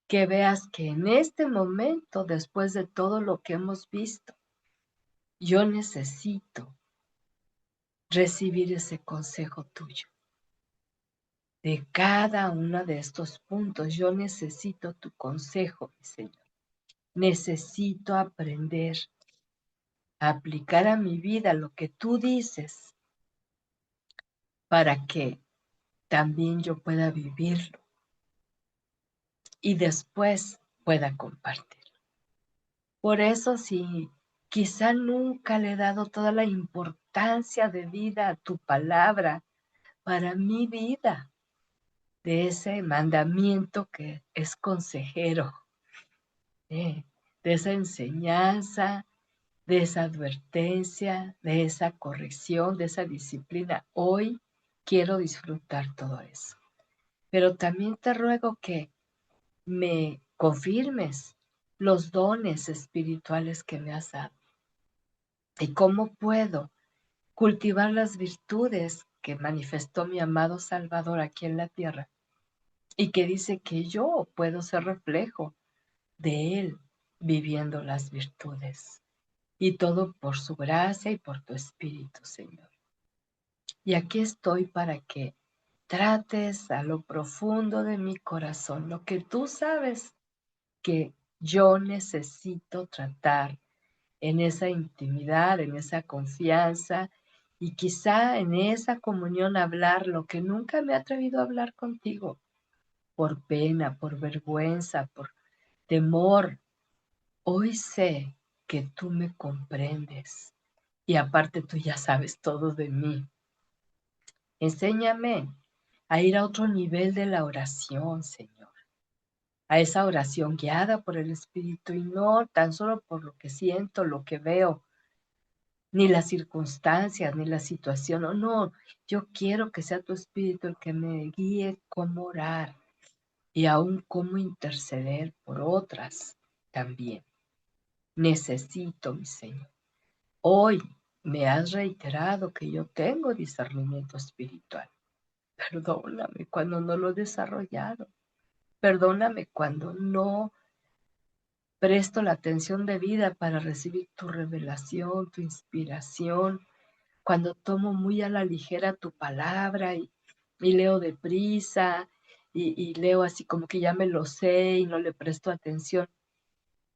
que veas que en este momento, después de todo lo que hemos visto, yo necesito recibir ese consejo tuyo. De cada uno de estos puntos, yo necesito tu consejo, mi Señor. Necesito aprender a aplicar a mi vida lo que tú dices para que también yo pueda vivirlo y después pueda compartir. Por eso, si quizá nunca le he dado toda la importancia de vida a tu palabra para mi vida, de ese mandamiento que es consejero, de esa enseñanza, de esa advertencia, de esa corrección, de esa disciplina. Hoy quiero disfrutar todo eso. Pero también te ruego que me confirmes los dones espirituales que me has dado y cómo puedo cultivar las virtudes que manifestó mi amado Salvador aquí en la tierra y que dice que yo puedo ser reflejo de Él viviendo las virtudes. Y todo por su gracia y por tu espíritu, Señor. Y aquí estoy para que trates a lo profundo de mi corazón, lo que tú sabes que yo necesito tratar en esa intimidad, en esa confianza y quizá en esa comunión hablar lo que nunca me he atrevido a hablar contigo, por pena, por vergüenza, por temor. Hoy sé que tú me comprendes Y aparte tú ya sabes todo de mí. Enséñame a ir a otro nivel de la oración, Señor. A esa oración guiada por el Espíritu y no tan solo por lo que siento, lo que veo, ni las circunstancias, ni la situación. No, no, yo quiero que sea tu Espíritu el que me guíe cómo orar y aún cómo interceder por otras también. Necesito, mi Señor. Hoy me has reiterado que yo tengo discernimiento espiritual. Perdóname cuando no lo he desarrollado. Perdóname cuando no presto la atención debida para recibir tu revelación, tu inspiración, cuando tomo muy a la ligera tu palabra y leo deprisa y leo así como que ya me lo sé y no le presto atención.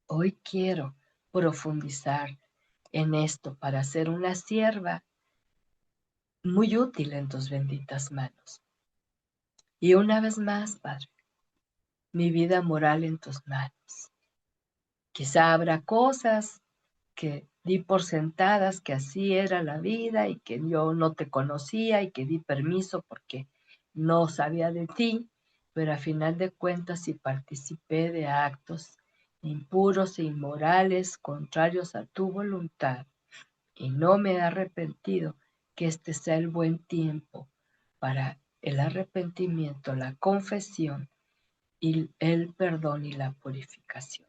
Hoy quiero profundizar en esto para ser una sierva muy útil en tus benditas manos. Y una vez más, Padre, mi vida moral en tus manos. Quizá habrá cosas que di por sentadas que así era la vida y que yo no te conocía y que di permiso porque no sabía de ti, pero a final de cuentas si participé de actos impuros e inmorales contrarios a tu voluntad y no me he arrepentido, que este sea el buen tiempo para el arrepentimiento, la confesión y el perdón y la purificación.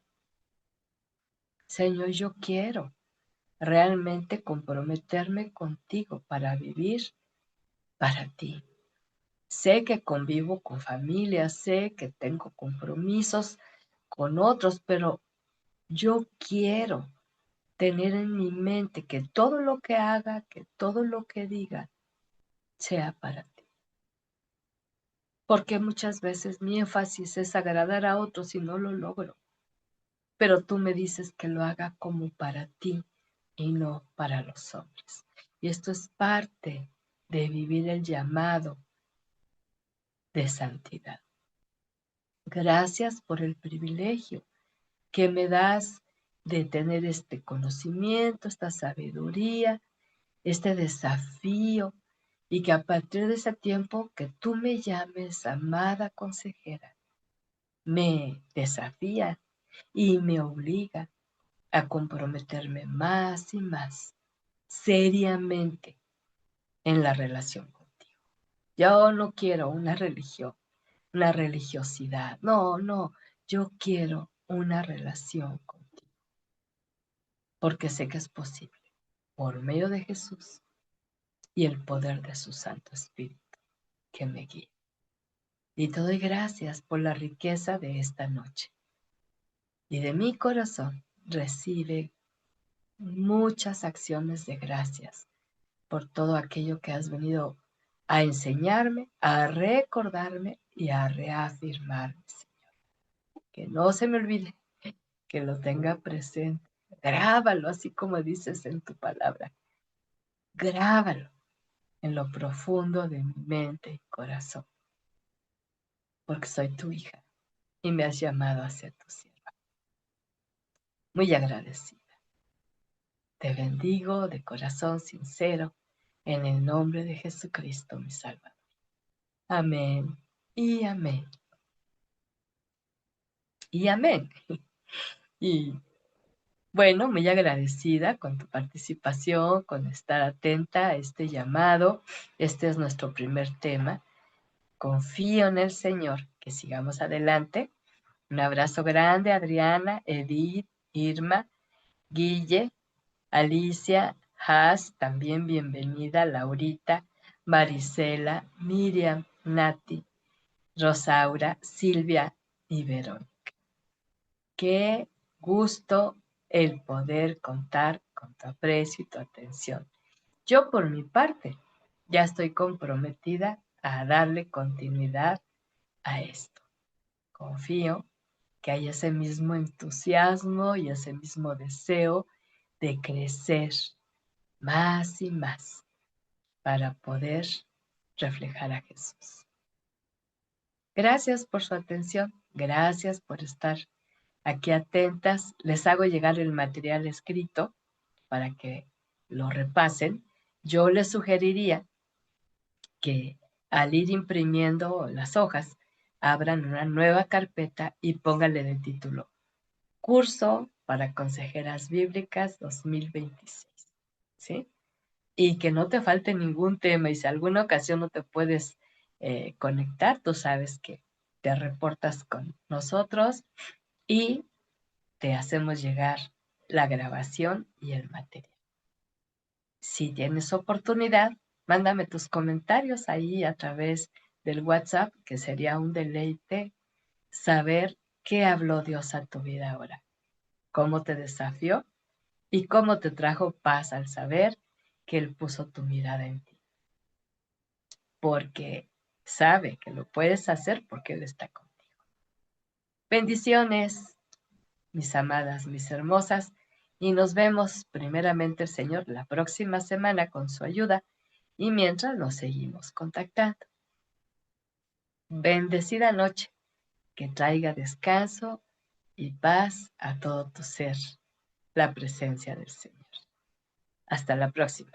Señor, yo quiero realmente comprometerme contigo para vivir para ti. Sé que convivo con familia, sé que tengo compromisos con otros, pero yo quiero tener en mi mente que todo lo que haga, que todo lo que diga, sea para ti. Porque muchas veces mi énfasis es agradar a otros y no lo logro. Pero tú me dices que lo haga como para ti y no para los hombres. Y esto es parte de vivir el llamado de santidad. Gracias por el privilegio que me das de tener este conocimiento, esta sabiduría, este desafío, y que a partir de ese tiempo que tú me llames amada consejera, me desafía y me obliga a comprometerme más y más seriamente en la relación contigo. Yo no quiero una religión, una religiosidad. No, no, yo quiero una relación contigo, porque sé que es posible por medio de Jesús y el poder de su Santo Espíritu que me guíe. Y te doy gracias por la riqueza de esta noche. Y de mi corazón recibe muchas acciones de gracias por todo aquello que has venido a enseñarme, a recordarme y a reafirmarme, Señor. Que no se me olvide, que lo tenga presente. Grábalo así como dices en tu palabra. Grábalo en lo profundo de mi mente y corazón, porque soy tu hija y me has llamado a ser tu sierva. Muy agradecida. Te bendigo de corazón sincero en el nombre de Jesucristo, mi Salvador. Amén y amén y amén. Y bueno, muy agradecida con tu participación, con estar atenta a este llamado. Este es nuestro primer tema. Confío en el Señor. Que sigamos adelante. Un abrazo grande, Adriana, Edith, Irma, Guille, Alicia, Has, también bienvenida, Laurita, Marisela, Miriam, Nati, Rosaura, Silvia y Verónica. Qué gusto el poder contar con tu aprecio y tu atención. Yo por mi parte ya estoy comprometida a darle continuidad a esto. Confío que hay ese mismo entusiasmo y ese mismo deseo de crecer más y más para poder reflejar a Jesús. Gracias por su atención, gracias por estar aquí atentas. Les hago llegar el material escrito para que lo repasen, yo les sugeriría que al ir imprimiendo las hojas, abran una nueva carpeta y pónganle de título Curso para Consejeras Bíblicas 2026, ¿sí? Y que no te falte ningún tema, y si alguna ocasión no te puedes conectar, tú sabes que te reportas con nosotros y te hacemos llegar la grabación y el material. Si tienes oportunidad, mándame tus comentarios ahí a través del WhatsApp, que sería un deleite saber qué habló Dios a tu vida ahora, cómo te desafió y cómo te trajo paz al saber que Él puso tu mirada en ti, porque sabe que lo puedes hacer porque Él está contigo. Bendiciones, mis amadas, mis hermosas, y nos vemos primeramente el Señor la próxima semana con su ayuda, y mientras nos seguimos contactando. Bendecida noche, que traiga descanso y paz a todo tu ser, la presencia del Señor. Hasta la próxima.